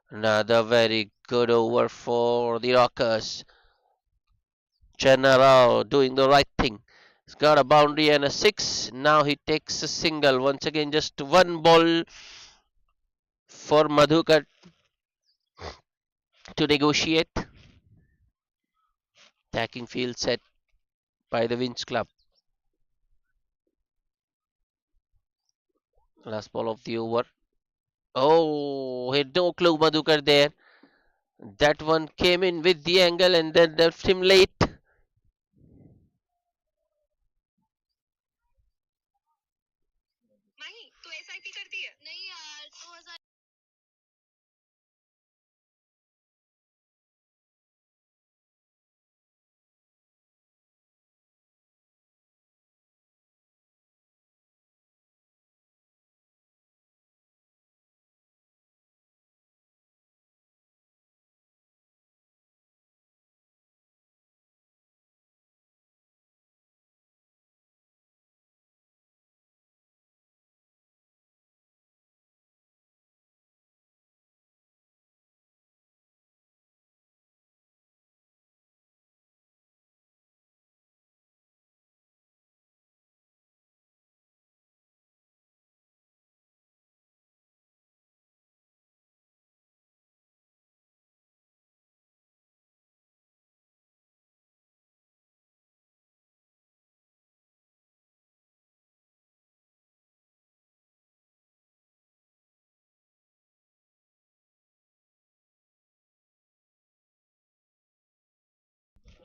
Another very good over for the Rockers. Chenna doing the right thing. He's got a boundary and a six. Now he takes a single. Once again, just one ball for Madhukar to negotiate. Attacking field set by the Winch Club. Last ball of the over. Oh, he had no clue Madhukar there. That one came in with the angle and then left him late.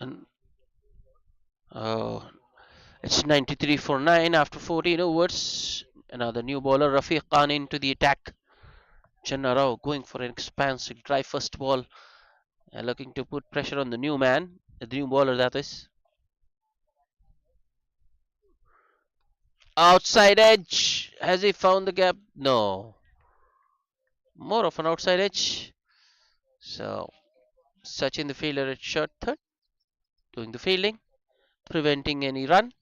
And oh, it's 93 for 9 after 14 overs. Another new bowler, Rafiq Khan, into the attack. Channa Rao going for an expansive drive first ball, looking to put pressure on the new man, the new bowler that is. Outside edge. Has he found the gap? No. More of an outside edge. So Sachin the fielder at short third, doing the fielding, preventing any run.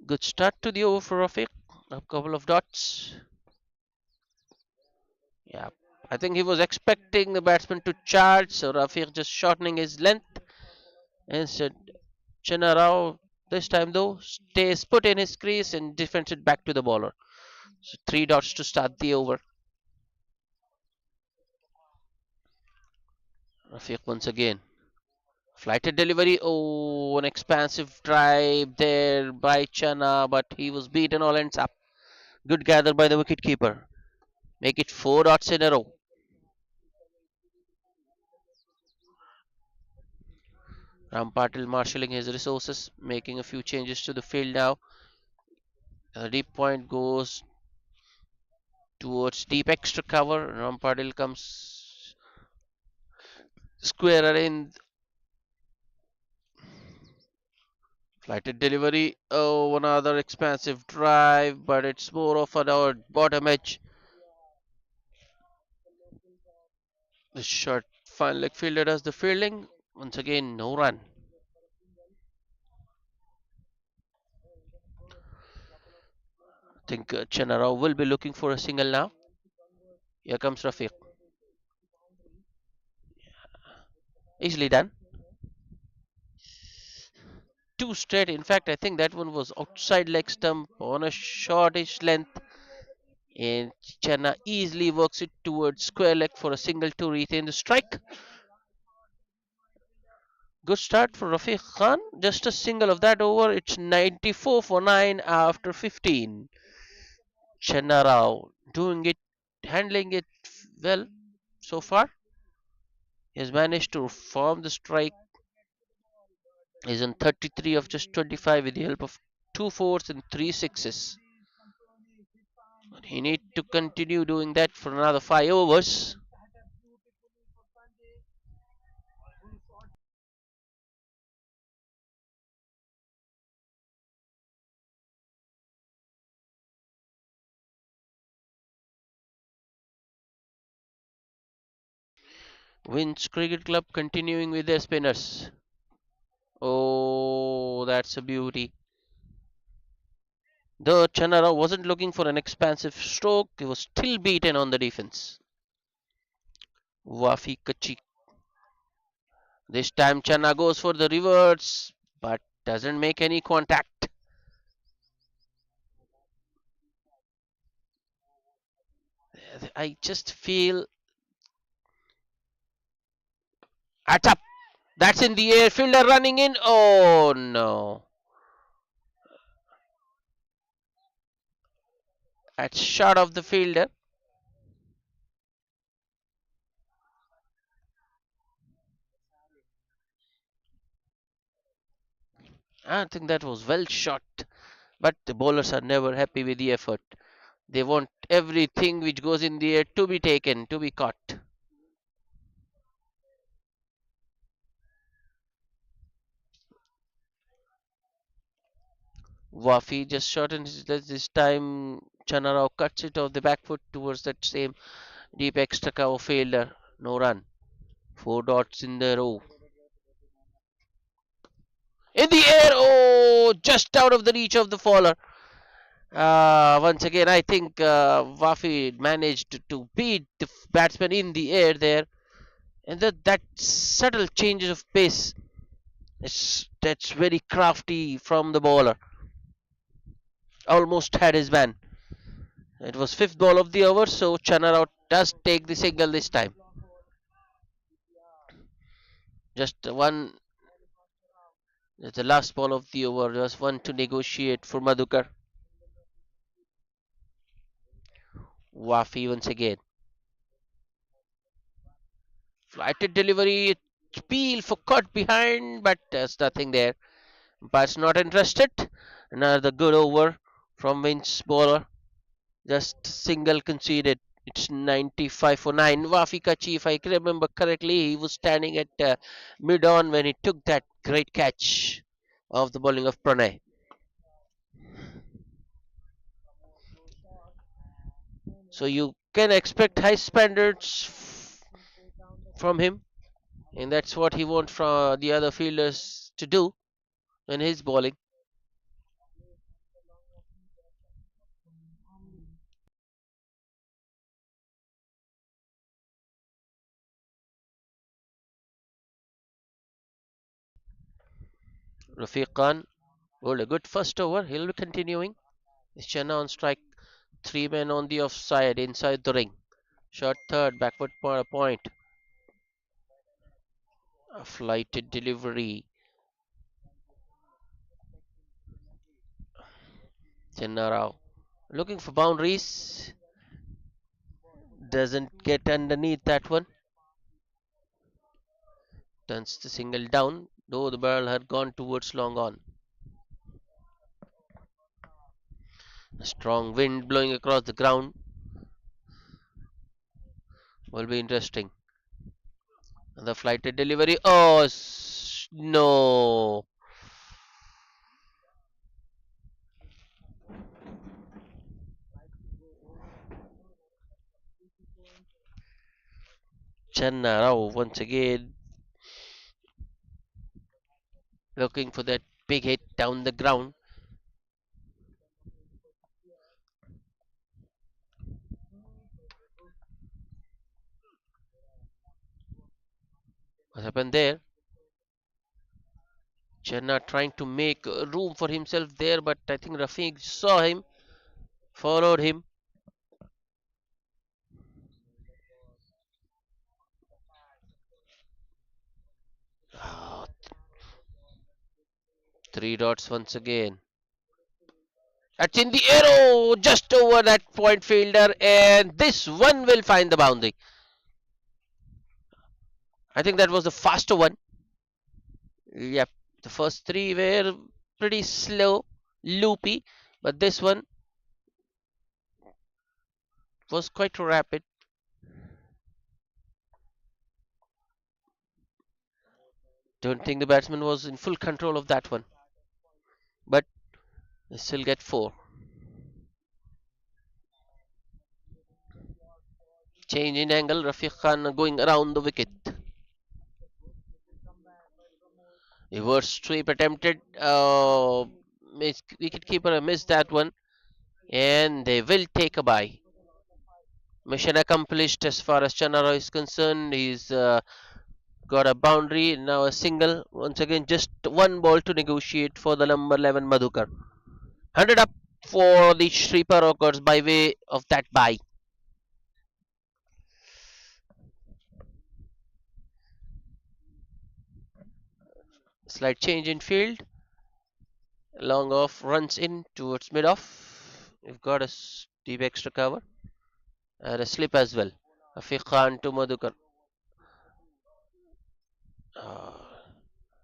Good start to the over for Rafiq. A couple of dots. Yeah. I think he was expecting the batsman to charge, so Rafiq just shortening his length. Instead, Chinna Rao this time though stays put in his crease and defends it back to the bowler. So three dots to start the over. Rafiq once again. Flighted delivery. Oh, an expansive drive there by Chana, but he was beaten all ends up. Good gather by the wicketkeeper. Make it four dots in a row. Ram Patil marshalling his resources, making a few changes to the field now. The deep point goes towards deep extra cover. Ram Patil comes square in. Flighted delivery. Oh, another expansive drive, but it's more of an out bottom edge. The short fine leg fielder does the fielding. Once again, no run. I think Chenarao will be looking for a single now. Here comes Rafiq. Easily done. Two straight. In fact, I think that one was outside leg stump on a shortish length. And Chenna easily works it towards square leg for a single to retain the strike. Good start for Rafiq Khan. Just a single of that over. It's 94 for 9 after 15. Chenna Rao doing it, handling it well so far. He has managed to form the strike. He's on 33 of just 25 with the help of two fours and three sixes. He need to continue doing that for another 5 overs. Wins Cricket Club continuing with their spinners. Oh, that's a beauty. The Chanara wasn't looking for an expansive stroke, he was still beaten on the defense. Wafi Kachi. This time Channa goes for the reverse, but doesn't make any contact. I just feel at up. That's in the air. Fielder running in. Oh no. That's shot of the fielder. I think that was well shot. But the bowlers are never happy with the effort. They want everything which goes in the air to be taken, to be caught. Wafi just shortens this time. Chanarao cuts it off the back foot towards that same deep extra cover fielder. No run. Four dots in the row. In the air. Oh, just out of the reach of the faller. Once again, I think Wafi managed to beat the batsman in the air there. And that subtle changes of pace, that's very crafty from the bowler. Almost had his man. It was fifth ball of the over, so Chanarao does take the single this time. Just one, the last ball of the over, just one to negotiate for Madhukar. Wafi once again. Flighted delivery, Peel for caught behind, but there's nothing there. But not interested. Another good over from Vince bowler. Just single conceded. It's 95 for 9. Wafikachi, if I can remember correctly, he was standing at mid on when he took that great catch of the bowling of Pranay. So you can expect high standards from him, and that's what he wants from the other fielders to do in his bowling. Rafiq Khan rolled a good first over. He'll be continuing. Is Chenna on strike? Three men on the offside inside the ring. Shot third, backward point. A flighted delivery. Chenna Rao looking for boundaries. Doesn't get underneath that one. Turns the single down, though the barrel had gone towards long on. A strong wind blowing across the ground will be interesting. And the flighted delivery. Oh no! Channa Rao once again looking for that big hit down the ground. What happened there? Channa trying to make room for himself there, but I think Rafiq saw him, followed him. Ah, three dots once again. That's in the arrow, just over that point fielder, and this one will find the boundary. I think that was the faster one. Yep, the first three were pretty slow. loopy, but this one was quite rapid. Don't think the batsman was in full control of that one, but they still get four. Change in angle, Rafiq Khan going around the wicket. Reverse sweep attempted. Wicketkeeper missed that one, and they will take a bye. Mission accomplished as far as Chanara is concerned. He's got a boundary, now a single. Once again, just one ball to negotiate for the number 11 Madhukar. 100 up for the Shreepa Rockers by way of that bye. Slight change in field. Long off runs in towards mid off. We've got a deep extra cover and a slip as well. Afiq Khan to Madhukar. Uh,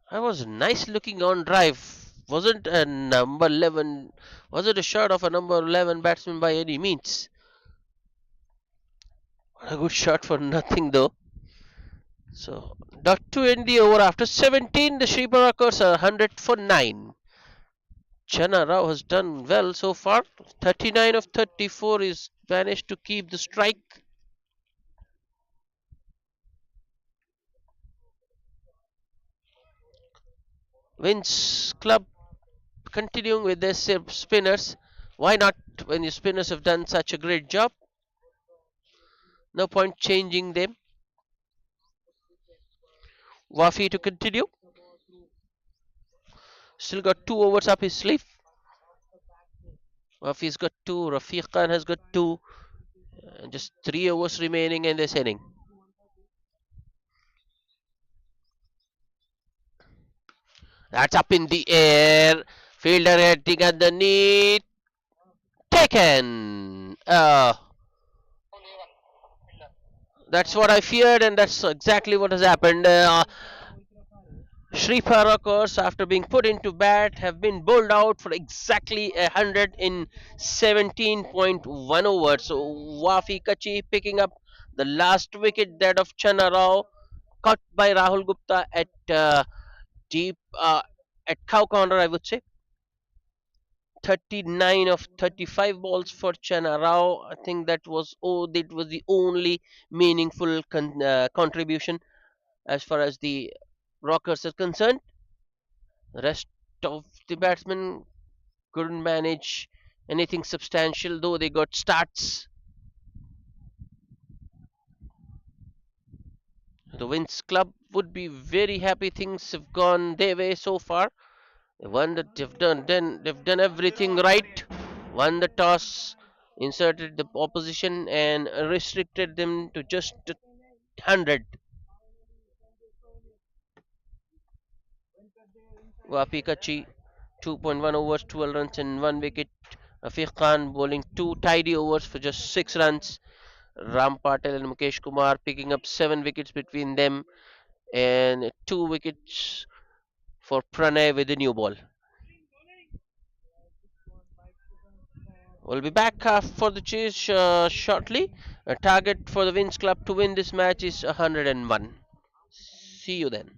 I was nice looking on drive. Wasn't a number 11. Was it a shot of a number 11 batsman by any means? A good shot for nothing though. So, dot to end the over after 17. The Shreepa Rockers are 100 for 9. Chana Rao has done well so far. 39 of 34 is managed to keep the strike. Wins club continuing with their spinners. Why not when your spinners have done such a great job? No point changing them. Wafi to continue. Still got 2 overs up his sleeve. Wafi's got two. Rafiq Khan has got two. And just 3 overs remaining in this inning. That's up in the air. Fielder hitting underneath. Taken. That's what I feared, and that's exactly what has happened. Shreepa Rockers, after being put into bat, have been bowled out for exactly 100 in 17.1 overs. So Wafi Kachi picking up the last wicket, that of Chana Rao, caught by Rahul Gupta at deep at cow corner, I would say. 39 of 35 balls for Chana Rao. I think that was the only meaningful contribution as far as the Rockers are concerned. The rest of the batsmen couldn't manage anything substantial, though they got starts. The Winds Club would be very happy things have gone their way so far. They won that they've done everything right. Won the toss, inserted the opposition and restricted them to just 100. Wapikachi 2.1 overs, 12 runs and 1 wicket. Rafiq Khan bowling 2 tidy overs for just 6 runs. Ram Patel and Mukesh Kumar picking up 7 wickets between them and 2 wickets for Pranay with the new ball. We'll be back for the chase shortly. A target for the Wins Club to win this match is 101. See you then.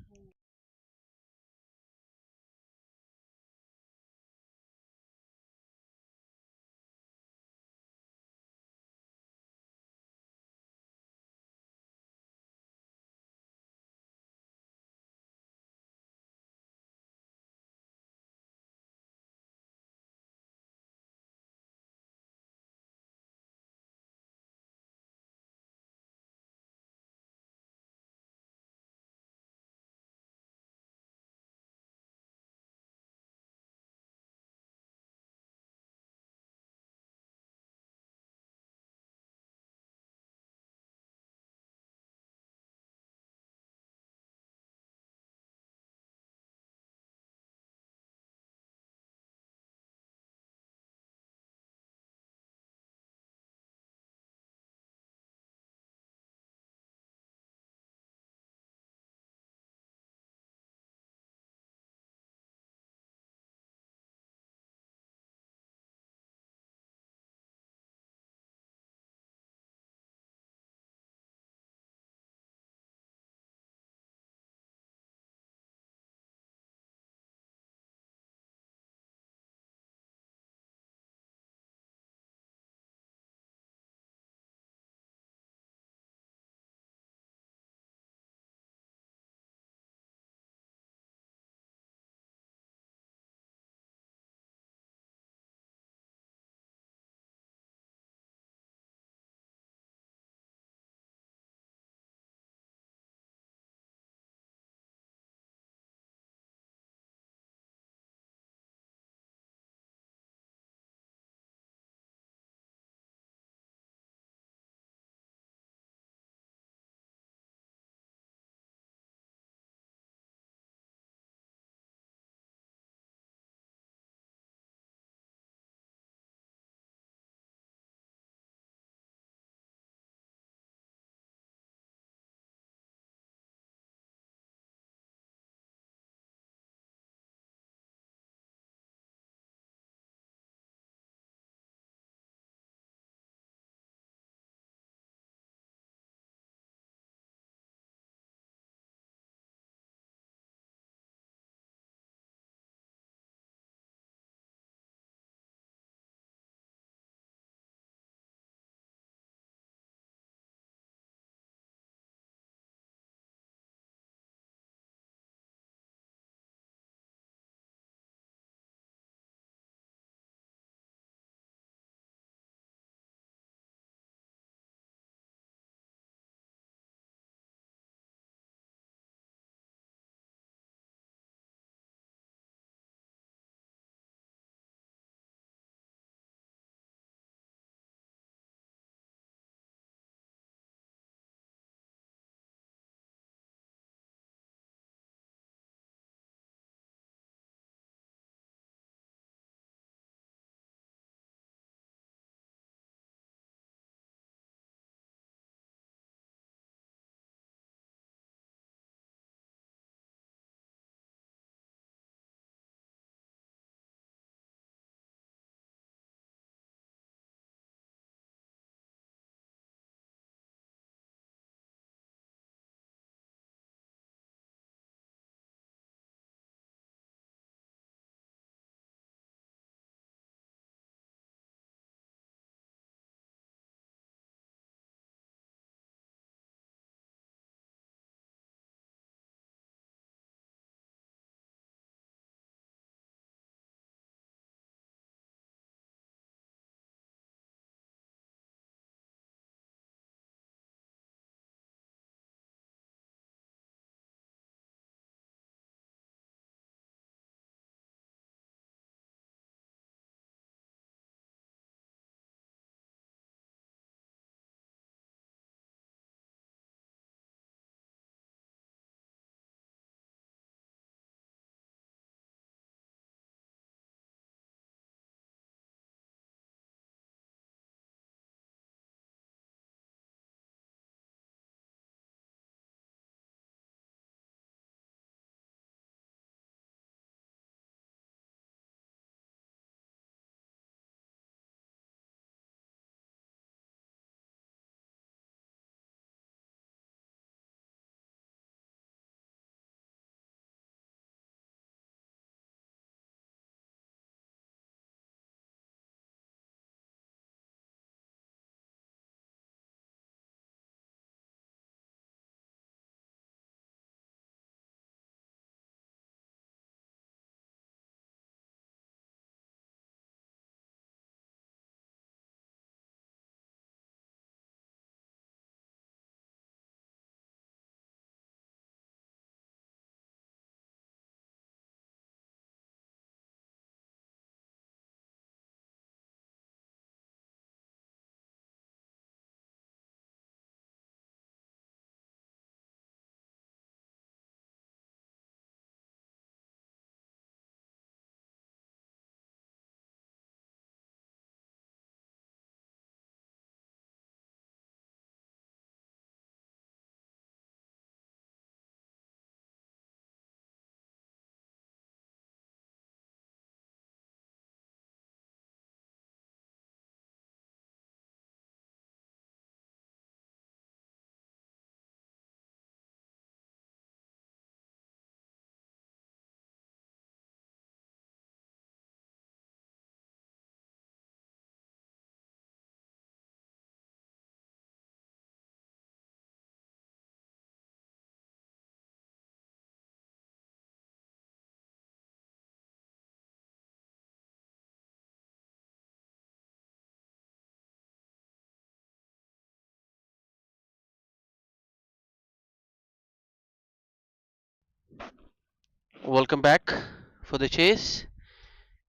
Welcome back for the chase.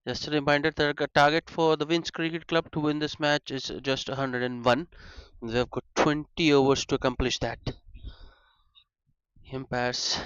Just a reminder that the target for the Winds Cricket Club to win this match is just 101. They have got 20 overs to accomplish that. Impasse.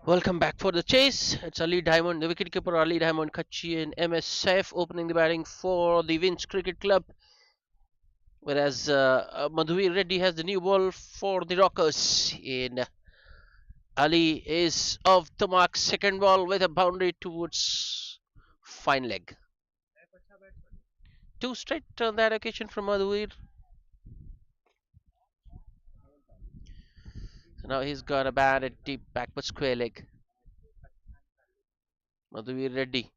Welcome back for the chase. It's Ali Diamond, the wicketkeeper Ali Diamond Kachi and MS Saif opening the batting for the Winch Cricket Club. Whereas Madhuvir Reddy has the new ball for the Rockers. And Ali is off the mark, second ball with a boundary towards fine leg. Two straight on that occasion from Madhuvir. So now he's got a bat at deep back but square leg. Madhuvir Reddy.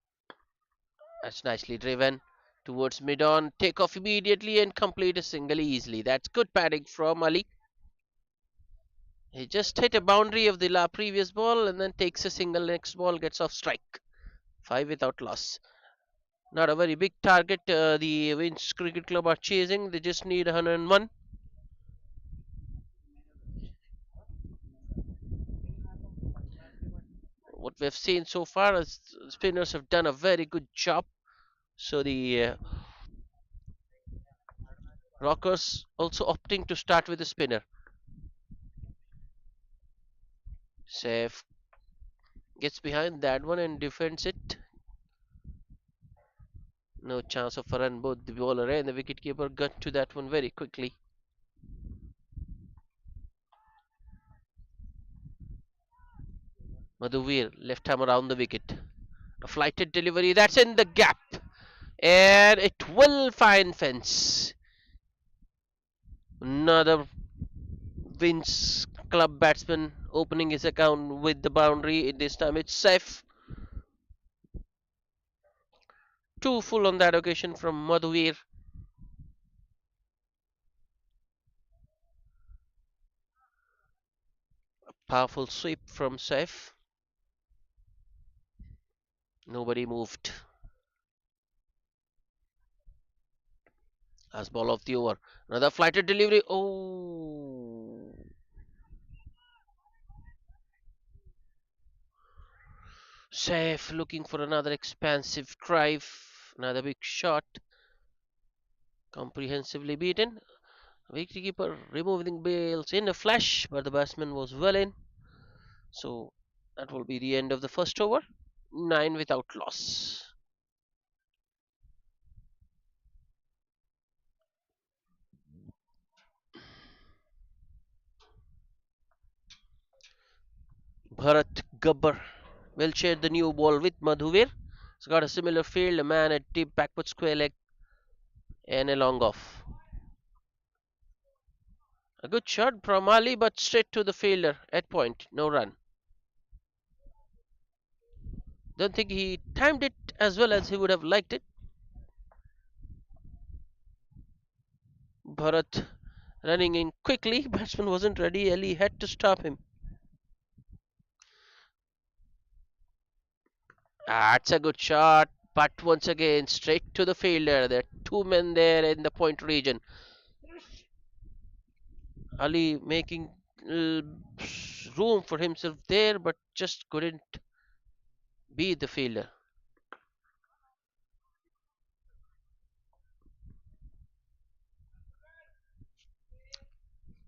That's nicely driven towards mid on. Take off immediately and complete a single easily. That's good batting from Ali. He just hit a boundary of the previous ball and then takes a single. Next ball gets off strike. Five without loss. Not a very big target. The Winch Cricket Club are chasing. They just need 101. What we've seen so far is spinners have done a very good job. So the Rockers also opting to start with the spinner. Safe gets behind that one and defends it. No chance of a run. Both the bowler and the wicketkeeper got to that one very quickly. Madhuvir left arm around the wicket. A flighted delivery that's in the gap. And it will find fence. Another Vince club batsman opening his account with the boundary. This time it's safe. Two full on that occasion from Madhuvir. Powerful sweep from Saif. Nobody moved. Last ball of the over. Another flighted delivery. Oh. Saif looking for another expansive drive. Another big shot. Comprehensively beaten. Wicketkeeper removing bails in a flash, but the batsman was well in. So that will be the end of the first over. 9 without loss. Bharat Gabbar will share the new ball with Madhuvir. He's got a similar field, a man at deep backward square leg and a long off. A good shot from Ali, but straight to the fielder at point, no run. Don't think he timed it as well as he would have liked it. Bharat running in quickly, batsman wasn't ready, Ali had to stop him. That's a good shot, but once again, straight to the fielder. There are two men there in the point region. Ali making room for himself there, but just couldn't be the fielder.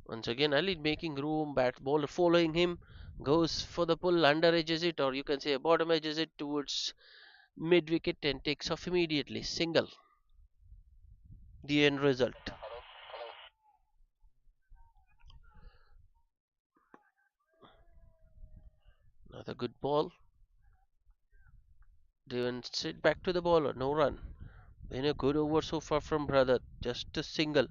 Once again, Ali making room, bat bowler following him, goes for the pull, under edges it, or you can say bottom edges it towards mid wicket and takes off immediately. Single. The end result. Another good ball. Driven straight back to the bowler. No run. Been a good over so far from brother. Just a single.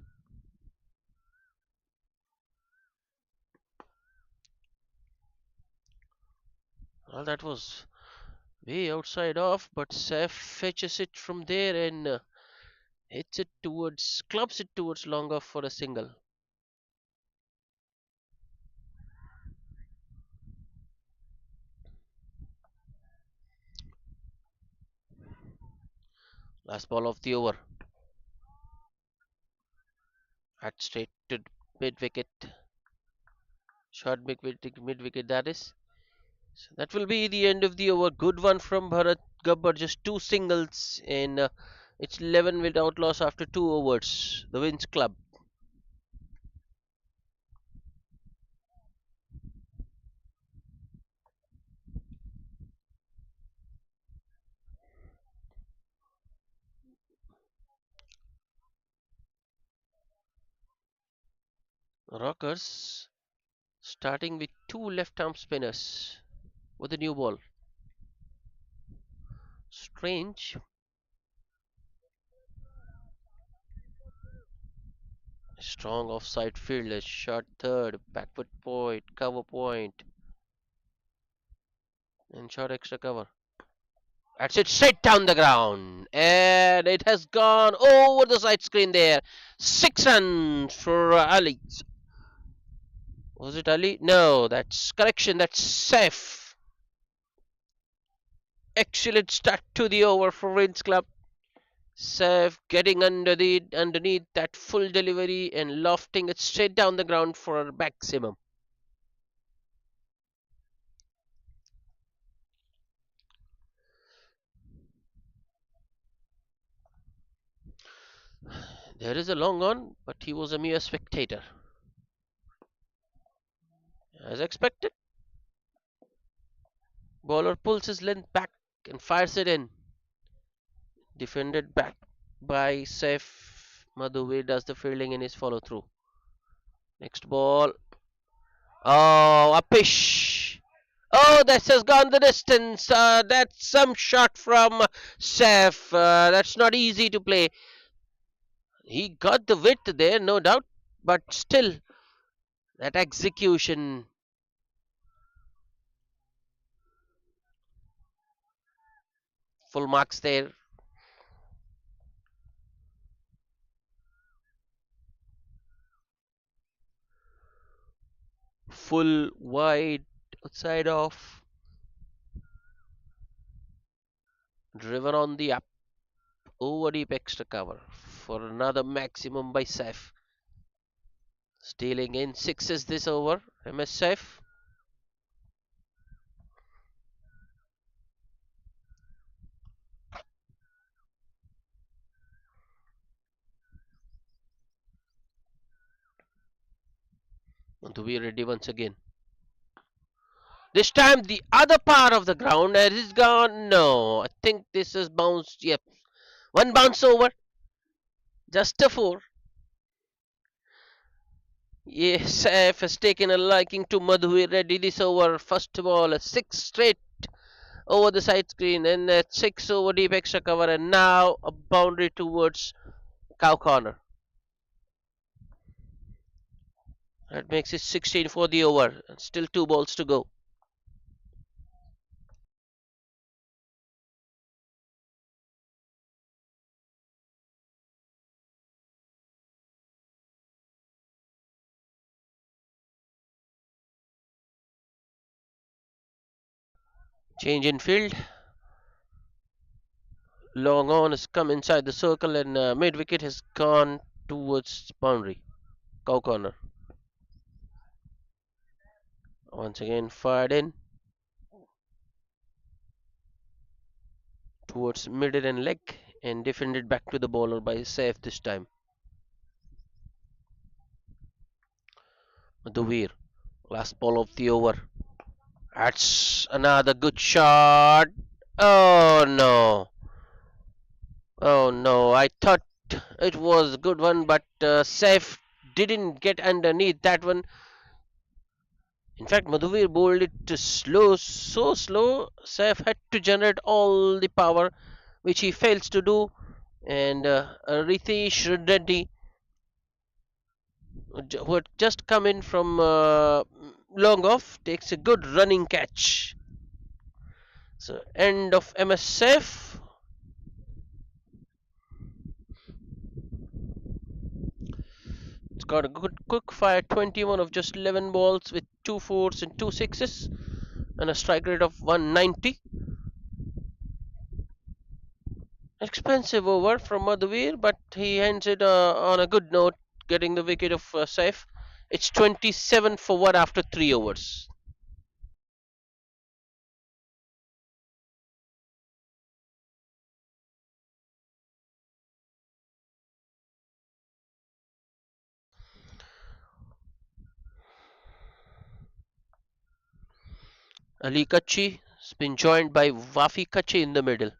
Well, that was way outside off, but Seth fetches it from there and hits it towards, clubs it towards long off for a single. Last ball of the over. At straight to mid wicket. Short mid wicket that is. So that will be the end of the over. Good one from Bharat Gabbar. Just two singles and it's 11 without loss after two overs. The wins club. Rockers starting with two left arm spinners with a new ball. Strange. Strong offside fielder, shot third, backward point, cover point, and shot extra cover. That's it, straight down the ground. And it has gone over the side screen there. 6 runs for Ali. Was it Ali? No, that's correction. That's safe. Excellent start to the over for Rins Club. Safe getting underneath that full delivery and lofting it straight down the ground for a maximum. There is a long on, but he was a mere spectator. As expected, bowler pulls his length back and fires it in. Defended back by Saif. Madhuvi does the fielding in his follow through. Next ball. Oh, a pish. Oh, this has gone the distance. That's some shot from Saif. That's not easy to play. He got the width there, no doubt, but still, that execution. Full marks there. Full wide outside off. Driven on the up. Over deep extra cover for another maximum by Saif. Stealing in sixes this over. MSF. To be ready once again. This time the other part of the ground has is gone. No, I think this is bounced. Yep. One bounce over. Just a four. Yes, Saif has taken a liking to Madhuri Reddy this over. First of all, a six straight over the side screen and a six over deep extra cover, and now a boundary towards cow corner. That makes it 16 for the over. Still two balls to go. Change in field. Long on has come inside the circle and mid wicket has gone towards boundary. Cow corner. Once again fired in towards middle and leg and defended back to the bowler by Saif this time. Duvir. Last ball of the over. That's another good shot. Oh no. Oh no. I thought it was a good one, but Saif didn't get underneath that one. In fact, Madhuvir bowled it slow, so slow, Saif had to generate all the power, which he fails to do. And Ritesh Reddy, who had just come in from long off, takes a good running catch. So, end of MSF. It's got a good quick fire 21 of just 11 balls with two fours and two sixes and a strike rate of 190. Expensive over from Madhuvir, but he ends it on a good note, getting the wicket of Saif. It's 27 for one after 3 overs. Ali Kachi has been joined by Wafi Kachi in the middle.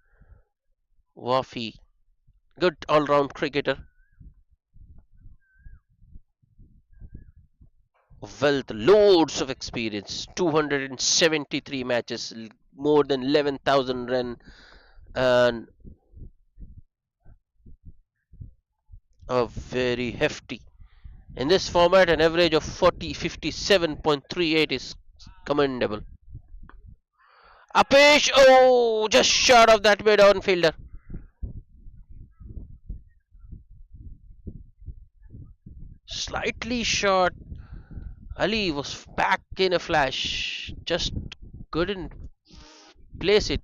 Wafi, good all round cricketer. wealth, loads of experience, 273 matches, more than 11,000 run, and a very hefty. In this format, an average of 40, 57.38 is commendable. Apesh, oh, just short of that mid-on fielder. Slightly short. Ali was back in a flash. Just couldn't place it.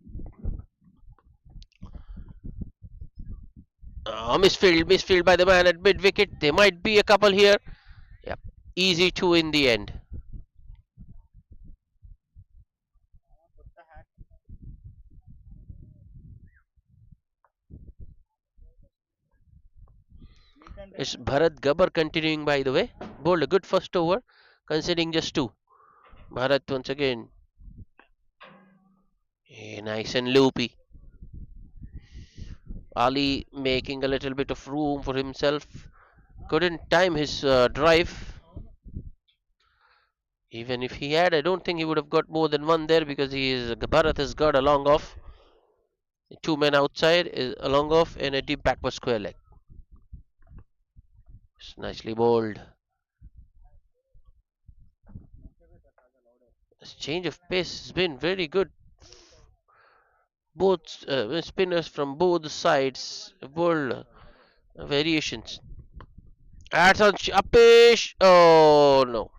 Misfield by the man at mid wicket. There might be a couple here. Yep. Easy two in the end. It's Bharat Gabbar continuing, by the way. Bowled a good first over, conceding just two. Bharat once again. Nice and loopy. Ali making a little bit of room for himself. Couldn't time his drive. Even if he had, I don't think he would have got more than one there because Bharat has got a long off. Two men outside is a long off and a deep backward square leg. It's nicely bowled. This change of pace has been very good. Both spinners from both sides bowled variations. That's on Apesh. Oh no!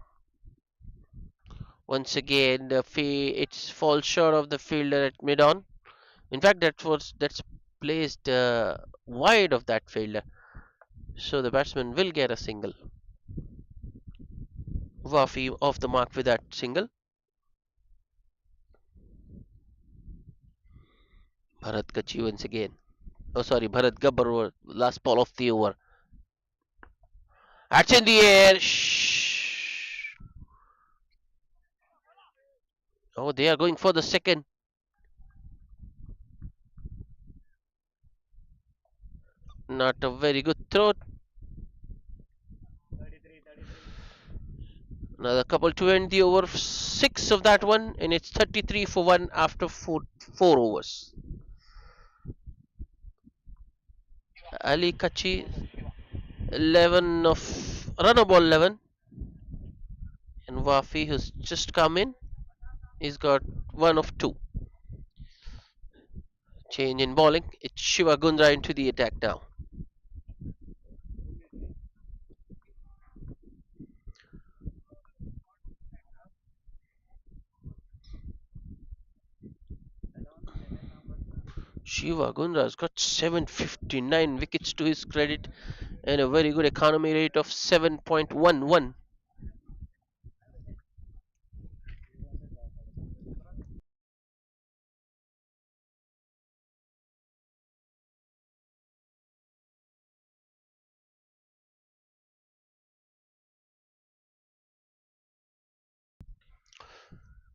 Once again, it falls short of the fielder at mid on. In fact, that's placed wide of that fielder, so the batsman will get a single. Wafi off the mark with that single. Bharat Kachi once again. Oh, sorry, Bharat Gabbar, last ball of the over. That's in the air. Shh. Oh, they are going for the second. Not a very good throw. Another couple to end the over six of that one, and it's 33 for one after four overs. Ali Kachi 11 of run ball 11, and Wafi has just come in. He's got one of two. Change in bowling. It's Shiva Gundra into the attack now. Shiva Gundra has got 759 wickets to his credit and a very good economy rate of 7.11.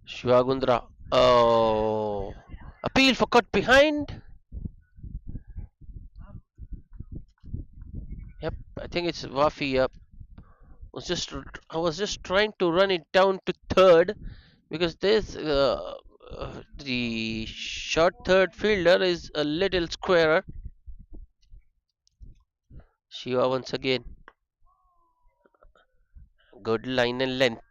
Shiva Gundra. Oh, appeal for cut behind. Yep, I think it's Wafi. Yep. I was just trying to run it down to third because the short third fielder is a little squarer. Shiva once again. Good line and length.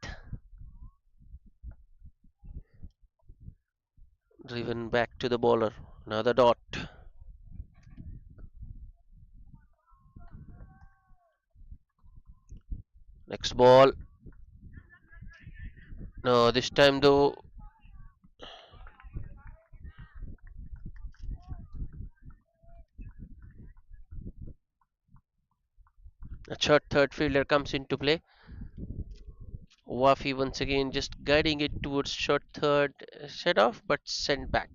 Driven back to the bowler. Another dot. Next ball. No, this time though. A short third fielder comes into play. Wafi once again just guiding it towards short third set off but sent back.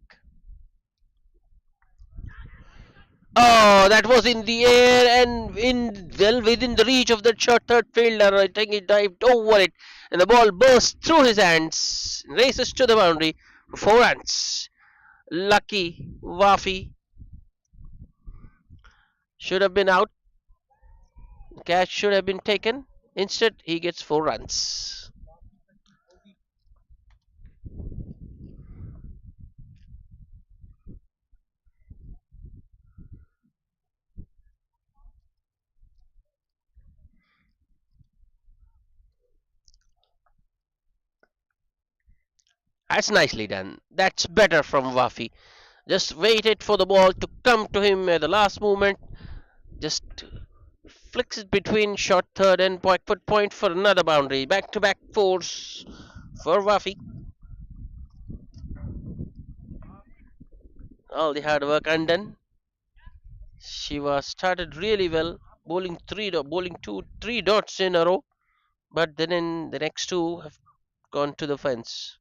Oh, that was in the air and in well within the reach of that short third fielder. I think he dived over it and the ball burst through his hands, races to the boundary for 4 runs. Lucky Wafi should have been out. Catch should have been taken. Instead, he gets 4 runs. That's nicely done. That's better from Wafi. Just waited for the ball to come to him at the last moment. Just flicks it between short third and backward point for another boundary. Back to back fours for Wafi. All the hard work undone. Shiva started really well, bowling three dots in a row, but then in the next two have gone to the fence.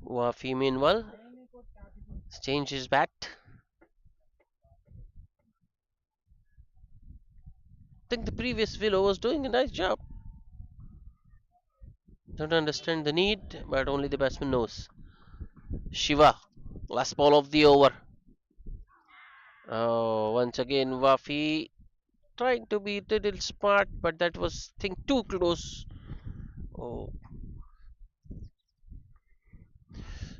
Wafi meanwhile changed his bat. I think the previous Willow was doing a nice job. Don't understand the need, but only the batsman knows. Shiva, last ball of the over. Oh, once again Wafi trying to be a little smart, but that was thing too close. Oh,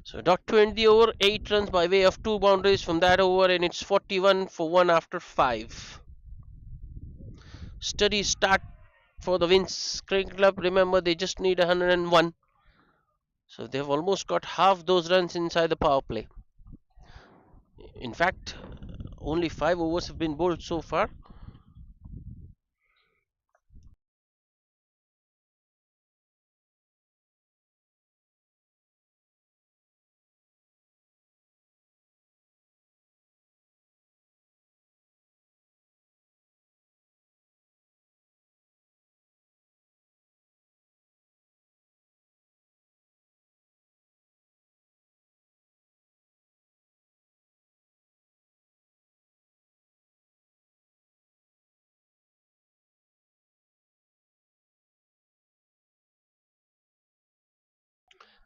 so dot to end the over. 8 runs by way of two boundaries from that over, and it's 41 for one after five. Steady start for the Winds Cricket Club. Remember, they just need 101. So they've almost got half those runs inside the power play. In fact, only 5 overs have been bowled so far.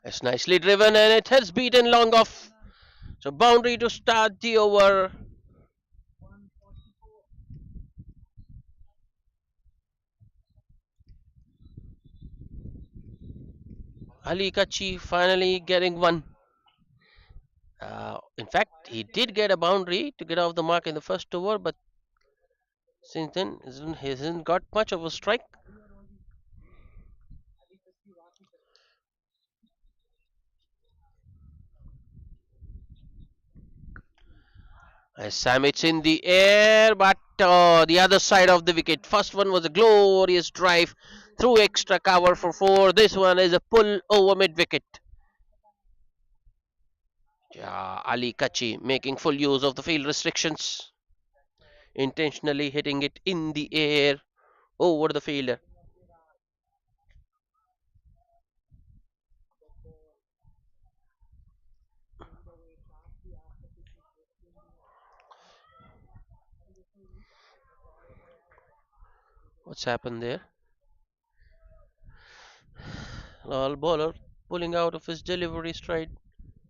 It's nicely driven and it has beaten long off. So boundary to start the over. Ali Kachi finally getting one. In fact, he did get a boundary to get off the mark in the first over, but since then he hasn't got much of a strike. Sam, it's in the air, but the other side of the wicket. First one was a glorious drive through extra cover for four. This one is a pull over mid wicket. Yeah, Ali Kachi making full use of the field restrictions, intentionally hitting it in the air over the fielder. What's happened there? Lal bowler pulling out of his delivery stride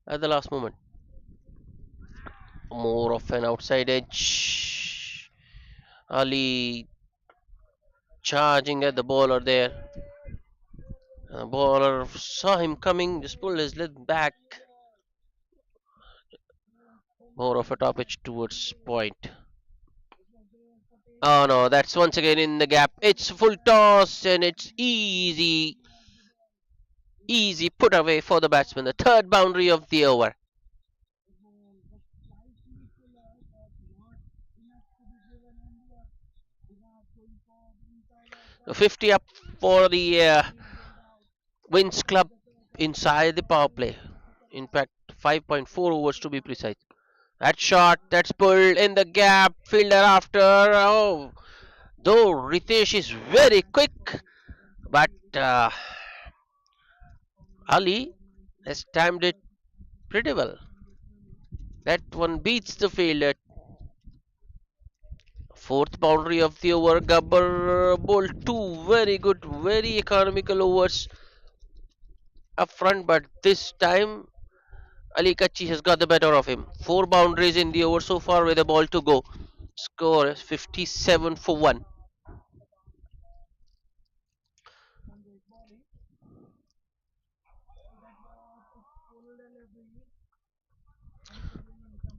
at the last moment. More of an outside edge. Ali charging at the bowler there. The bowler saw him coming, just pulled his lid back. More of a top pitch towards point. Oh no, that's once again in the gap. It's full toss and it's easy put away for the batsman. The third boundary of the over. So 50 up for the Winds Club inside the power play. In fact, 5.4 overs to be precise. That shot, that's pulled in the gap. Fielder after. Oh, though Ritesh is very quick, but Ali has timed it pretty well. That one beats the fielder. Fourth boundary of the over. Gabbar bowled two very good, very economical overs up front, but this time Ali Kachi has got the better of him. Four boundaries in the over so far with a ball to go. Score is 57 for 1.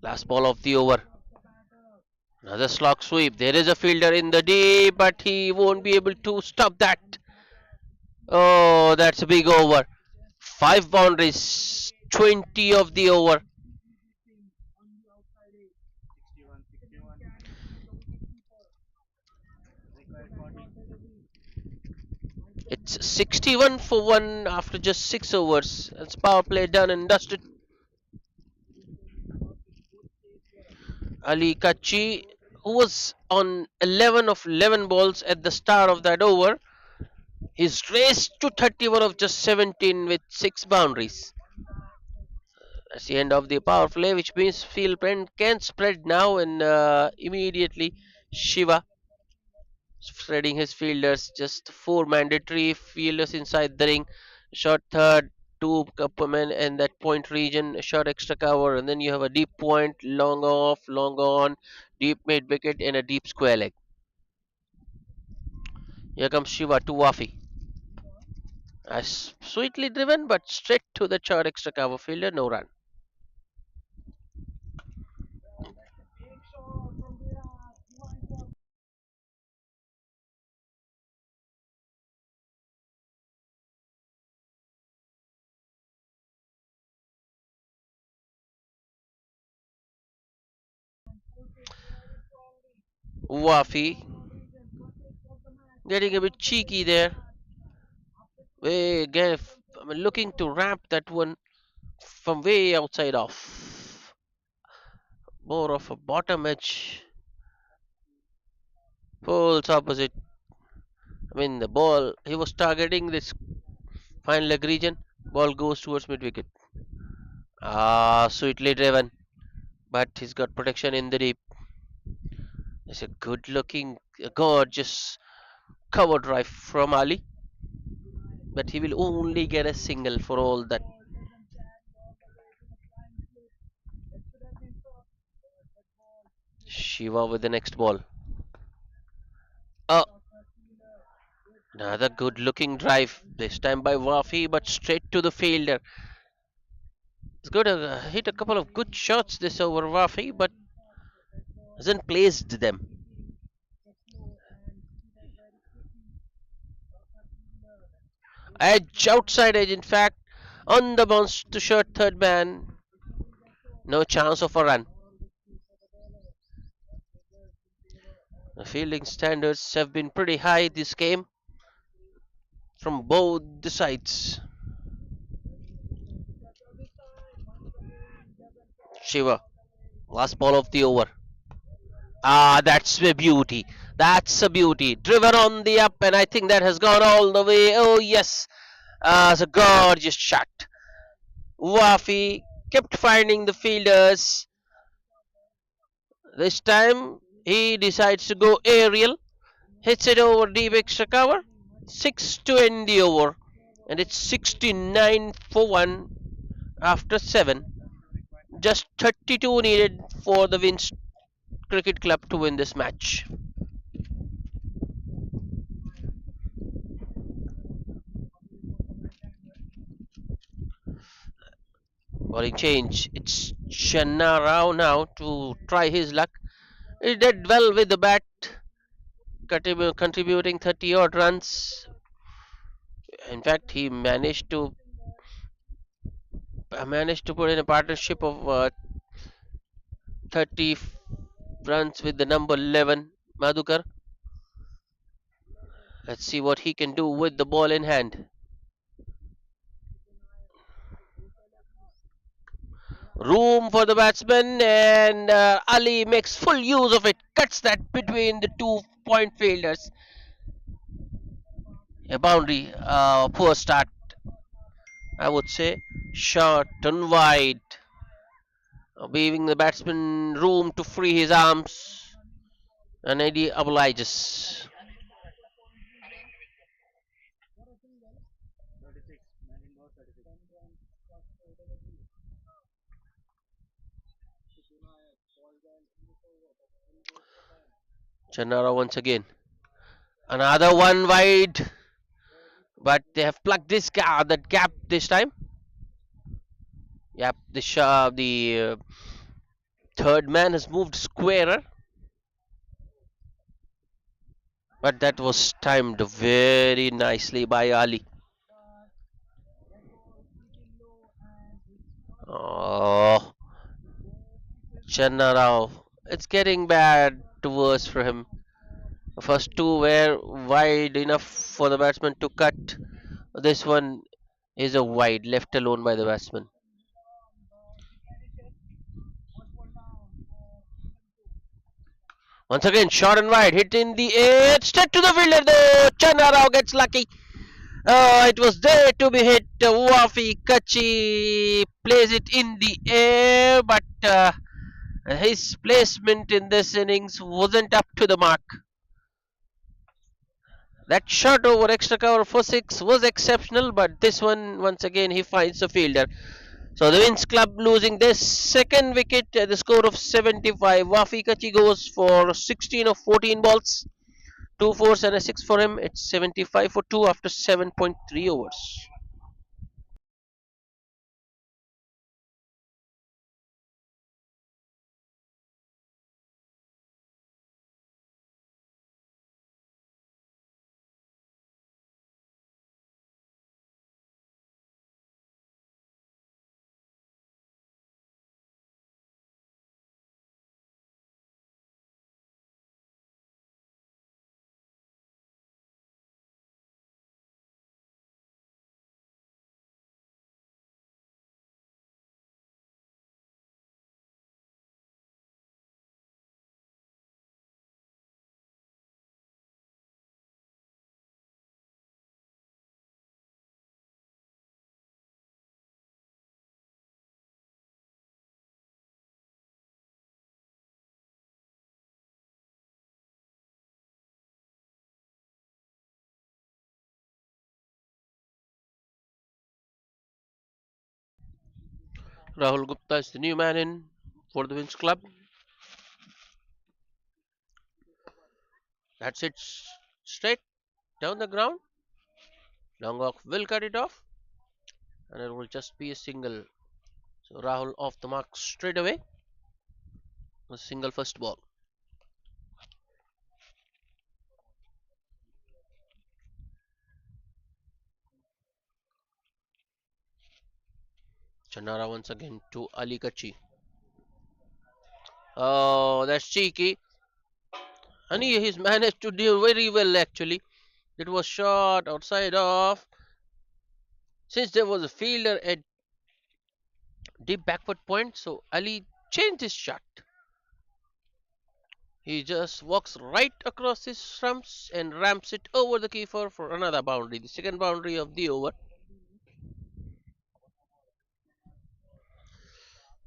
Last ball of the over. Another slog sweep. There is a fielder in the deep, but he won't be able to stop that. Oh, that's a big over. Five boundaries, 20 of the over. It's 61 for 1 after just 6 overs. It's power play done and dusted. Ali Kachi, who was on 11 of 11 balls at the start of that over, is raced to 31 of just 17 with 6 boundaries. That's the end of the power play, which means field can spread now and immediately Shiva spreading his fielders. Just 4 mandatory fielders inside the ring. Short third, 2 Kupperman and that point region, a short extra cover, and then you have a deep point, long off, long on, deep mid wicket, and a deep square leg. Here comes Shiva to Wafi. As sweetly driven, but straight to the short extra cover fielder, no run. Wafi getting a bit cheeky there. Again, I'm looking to ramp that one from way outside off. More of a bottom edge. Pulls opposite. I mean, the ball, he was targeting this fine leg region. Ball goes towards mid wicket. Ah, sweetly driven. But he's got protection in the deep. It's a good looking, gorgeous cover drive from Ali. But he will only get a single for all that. Shiva with the next ball. Oh, another good looking drive. This time by Wafi, but straight to the fielder. He's got to hit a couple of good shots this over Wafi, but hasn't placed them. Edge, outside edge, in fact, on the bounce to short third man. No chance of a run. The fielding standards have been pretty high this game from both the sides. Shiva, last ball of the over. Ah, that's a beauty. That's a beauty. Driven on the up, and I think that has gone all the way. Oh, yes. It's a gorgeous shot. Wafi kept finding the fielders. This time he decides to go aerial, hits it over deep extra cover. 6 to end the over, and it's 69 for 1 after 7. Just 32 needed for the Winds Cricket Club to win this match. Bowling change. It's Channa Rao now to try his luck. He did well with the bat, contributing 30 odd runs. In fact, he managed to put in a partnership of 30 runs with the number 11 Madhukar. Let's see what he can do with the ball in hand. Room for the batsman, and Ali makes full use of it. Cuts that between the 2 point fielders. A boundary. Poor start, I would say. Short and wide, leaving the batsman room to free his arms. And Eddie obliges. Chanara once again. Another one wide, but they have plugged that gap this time. Yep, the third man has moved squarer, but that was timed very nicely by Ali. Oh, Channa Rao. It's getting bad to worse for him. The first two were wide enough for the batsman to cut. This one is a wide, left alone by the batsman. Once again, short and wide, hit in the air, straight to the fielder though. Channa Rao gets lucky. It was there to be hit. Wafi Kachi plays it in the air, but his placement in this innings wasn't up to the mark. That shot over extra cover for six was exceptional, but this one, once again, he finds the fielder. So the Winds Club losing their second wicket at the score of 75. Wafi Kachi goes for 16 of 14 balls, 2 fours and a 6 for him. It's 75 for 2 after 7.3 overs. Rahul Gupta is the new man in for the Winds Club. That's it, straight down the ground. Long off will cut it off, and it will just be a single. So Rahul off the mark straight away. A single first ball. Chanara once again to Ali Kachi. Oh, that's cheeky. And he's managed to do very well actually. It was shot outside off. Since there was a fielder at deep backward point, so Ali changed his shot. He just walks right across his stumps and ramps it over the keeper for another boundary, the second boundary of the over.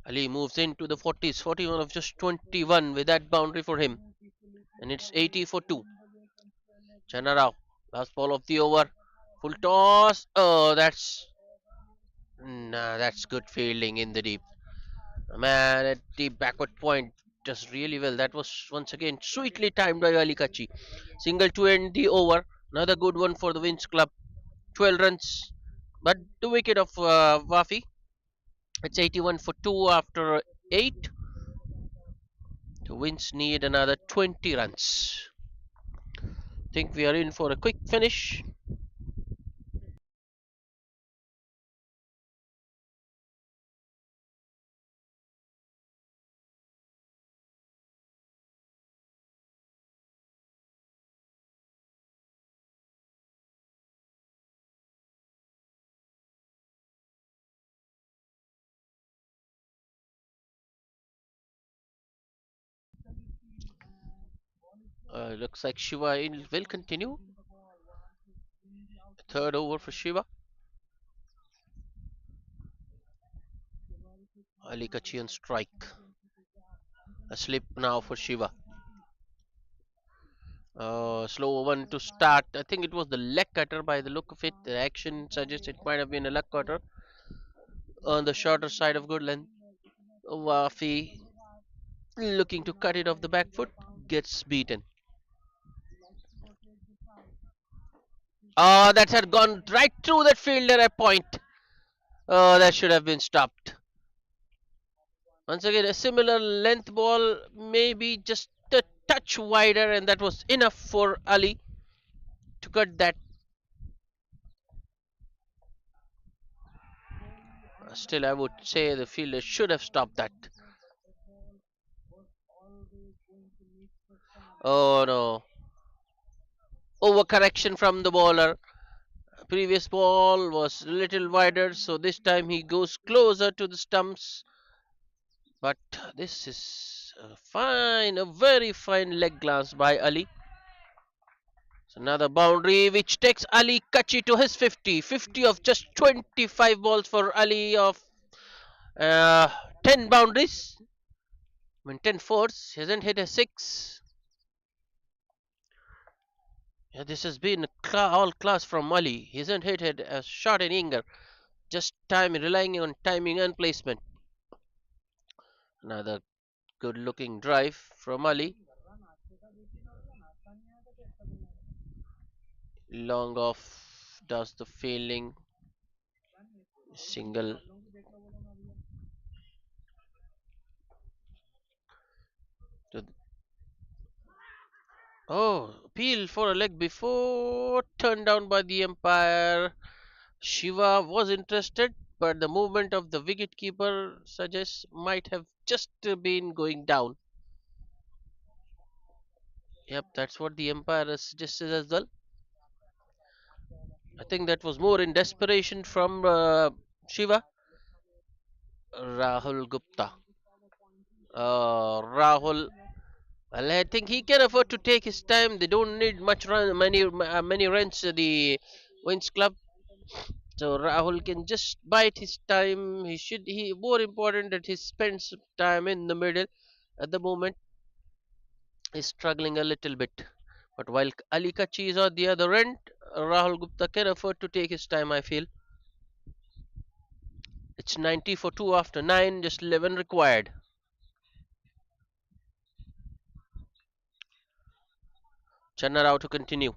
Ali moves into the 40s, 41 of just 21 with that boundary for him. And it's 80 for 2. Chanarao, last ball of the over. Full toss. Oh, that's good fielding in the deep. Man, at the backward point does really well. That was once again sweetly timed by Ali Kachi. Single to end the over. Another good one for the Winds Club. 12 runs. But the wicket of Wafi. It's 81 for 2 after 8. The Winds need another 20 runs. Think we are in for a quick finish. Looks like Shiva will continue. Third over for Shiva. Ali Kachi on strike. A slip now for Shiva. Slow one to start. I think it was the leg cutter by the look of it. The action suggests it might have been a leg cutter on the shorter side of good length. Wafi looking to cut it off the back foot gets beaten. That had gone right through that fielder at point. That should have been stopped. Once again, a similar length ball, maybe just a touch wider, and that was enough for Ali to cut that. Still, I would say the fielder should have stopped that. Oh no. Overcorrection from the bowler. Previous ball was a little wider, so this time he goes closer to the stumps. But this is a very fine leg glance by Ali. So another boundary which takes Ali Kachi to his 50. 50 of just 25 balls for Ali of uh, 10 boundaries. I mean 10 fours. He hasn't hit a 6. Yeah, this has been all class from Ali. He hasn't hit a shot in anger. Just time relying on timing and placement. Another good looking drive from Ali. Long off does the fielding. Single. To oh, appeal for a leg before turned down by the umpire. Shiva was interested, but the movement of the wicketkeeper suggests might have just been going down. Yep, that's what the umpire suggested as well. I think that was more in desperation from Shiva. Rahul Gupta. Rahul. Well, I think he can afford to take his time. They don't need many runs. The Wins Club. So Rahul can just bide his time. He more important that he spends time in the middle. At the moment, he's struggling a little bit. But while Ali Kachi is on the other end, Rahul Gupta can afford to take his time. I feel it's 90 for 2 after 9, just 11 required. Channa Rao to continue.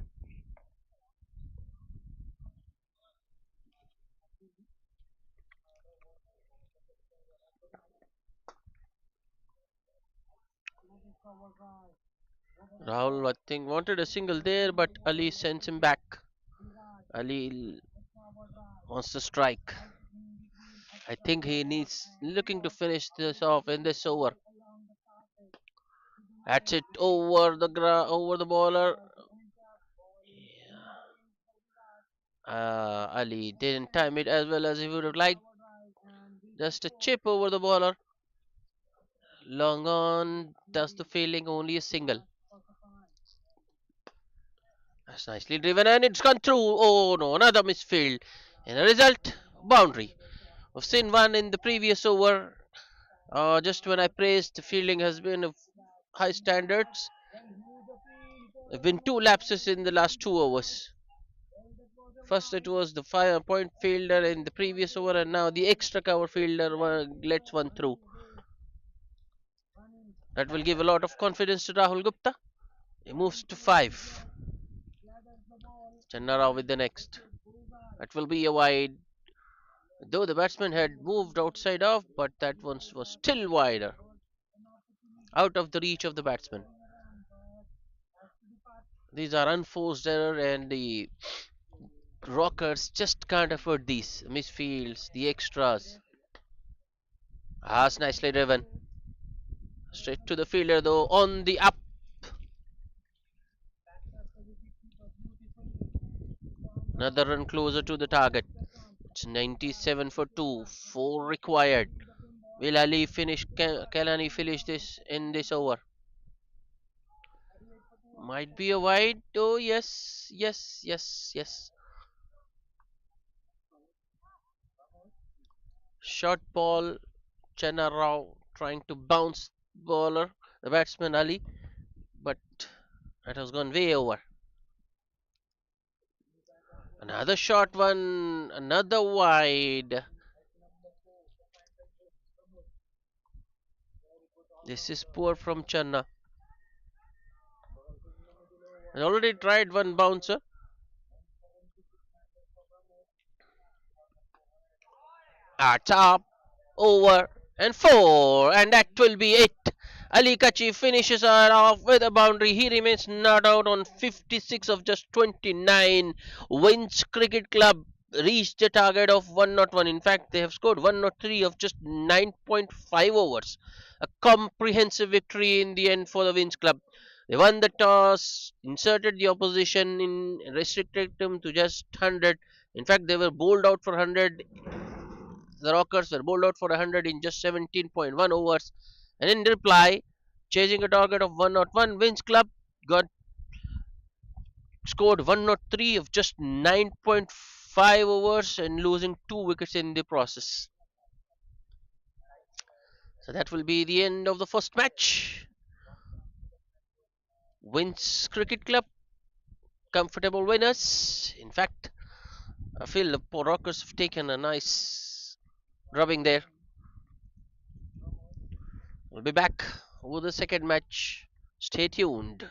Rahul, I think, wanted a single there, but Ali sends him back. Ali wants to strike. I think he needs looking to finish this off in this over. That's it over over the bowler. Ali didn't time it as well as he would have liked. Just a chip over the bowler. Long on. Does the fielding only a single. That's nicely driven and it's gone through. Oh no, another misfield. And the result, boundary. We've seen one in the previous over. Just when I praised the fielding has been of high standards, there have been two lapses in the last 2 overs. First, it was the 5 point fielder in the previous over, and now the extra cover fielder lets one through. That will give a lot of confidence to Rahul Gupta. He moves to 5. Chennara with the next. That will be a wide. Though the batsman had moved outside off, but that one was still wider. Out of the reach of the batsman. These are unforced error and the Rockerz just can't afford these misfields, the extras. Ah, it's nicely driven. Straight to the fielder though, on the up. Another run closer to the target. It's 97 for 2, 4 required. Will Ali finish? Can Ali finish this in this over? Might be a wide. Oh yes, yes, yes, yes. Short ball. Chenna Rao trying to bounce bowler, the batsman Ali, but that has gone way over. Another short one, another wide. This is poor from Channa. Has already tried one bouncer. Ah, top over. and 4, and that will be it. Ali Kachi finishes her off with a boundary. He remains not out on 56 of just 29. Wins Cricket Club reached a target of 101. In fact, they have scored 103 of just 9.5 overs. A comprehensive victory in the end for the Wins Club. They won the toss, inserted the opposition in, restricted them to just 100. In fact, they were bowled out for 100. The Rockers were bowled out for 100 in just 17.1 overs, and in reply, chasing a target of 101, Wins Club got scored 103 of just 9.5 overs and losing 2 wickets in the process. So that will be the end of the first match. Wins Cricket Club, comfortable winners. In fact, I feel the Rockers have taken a nice rubbing there. We'll be back with the second match. Stay tuned.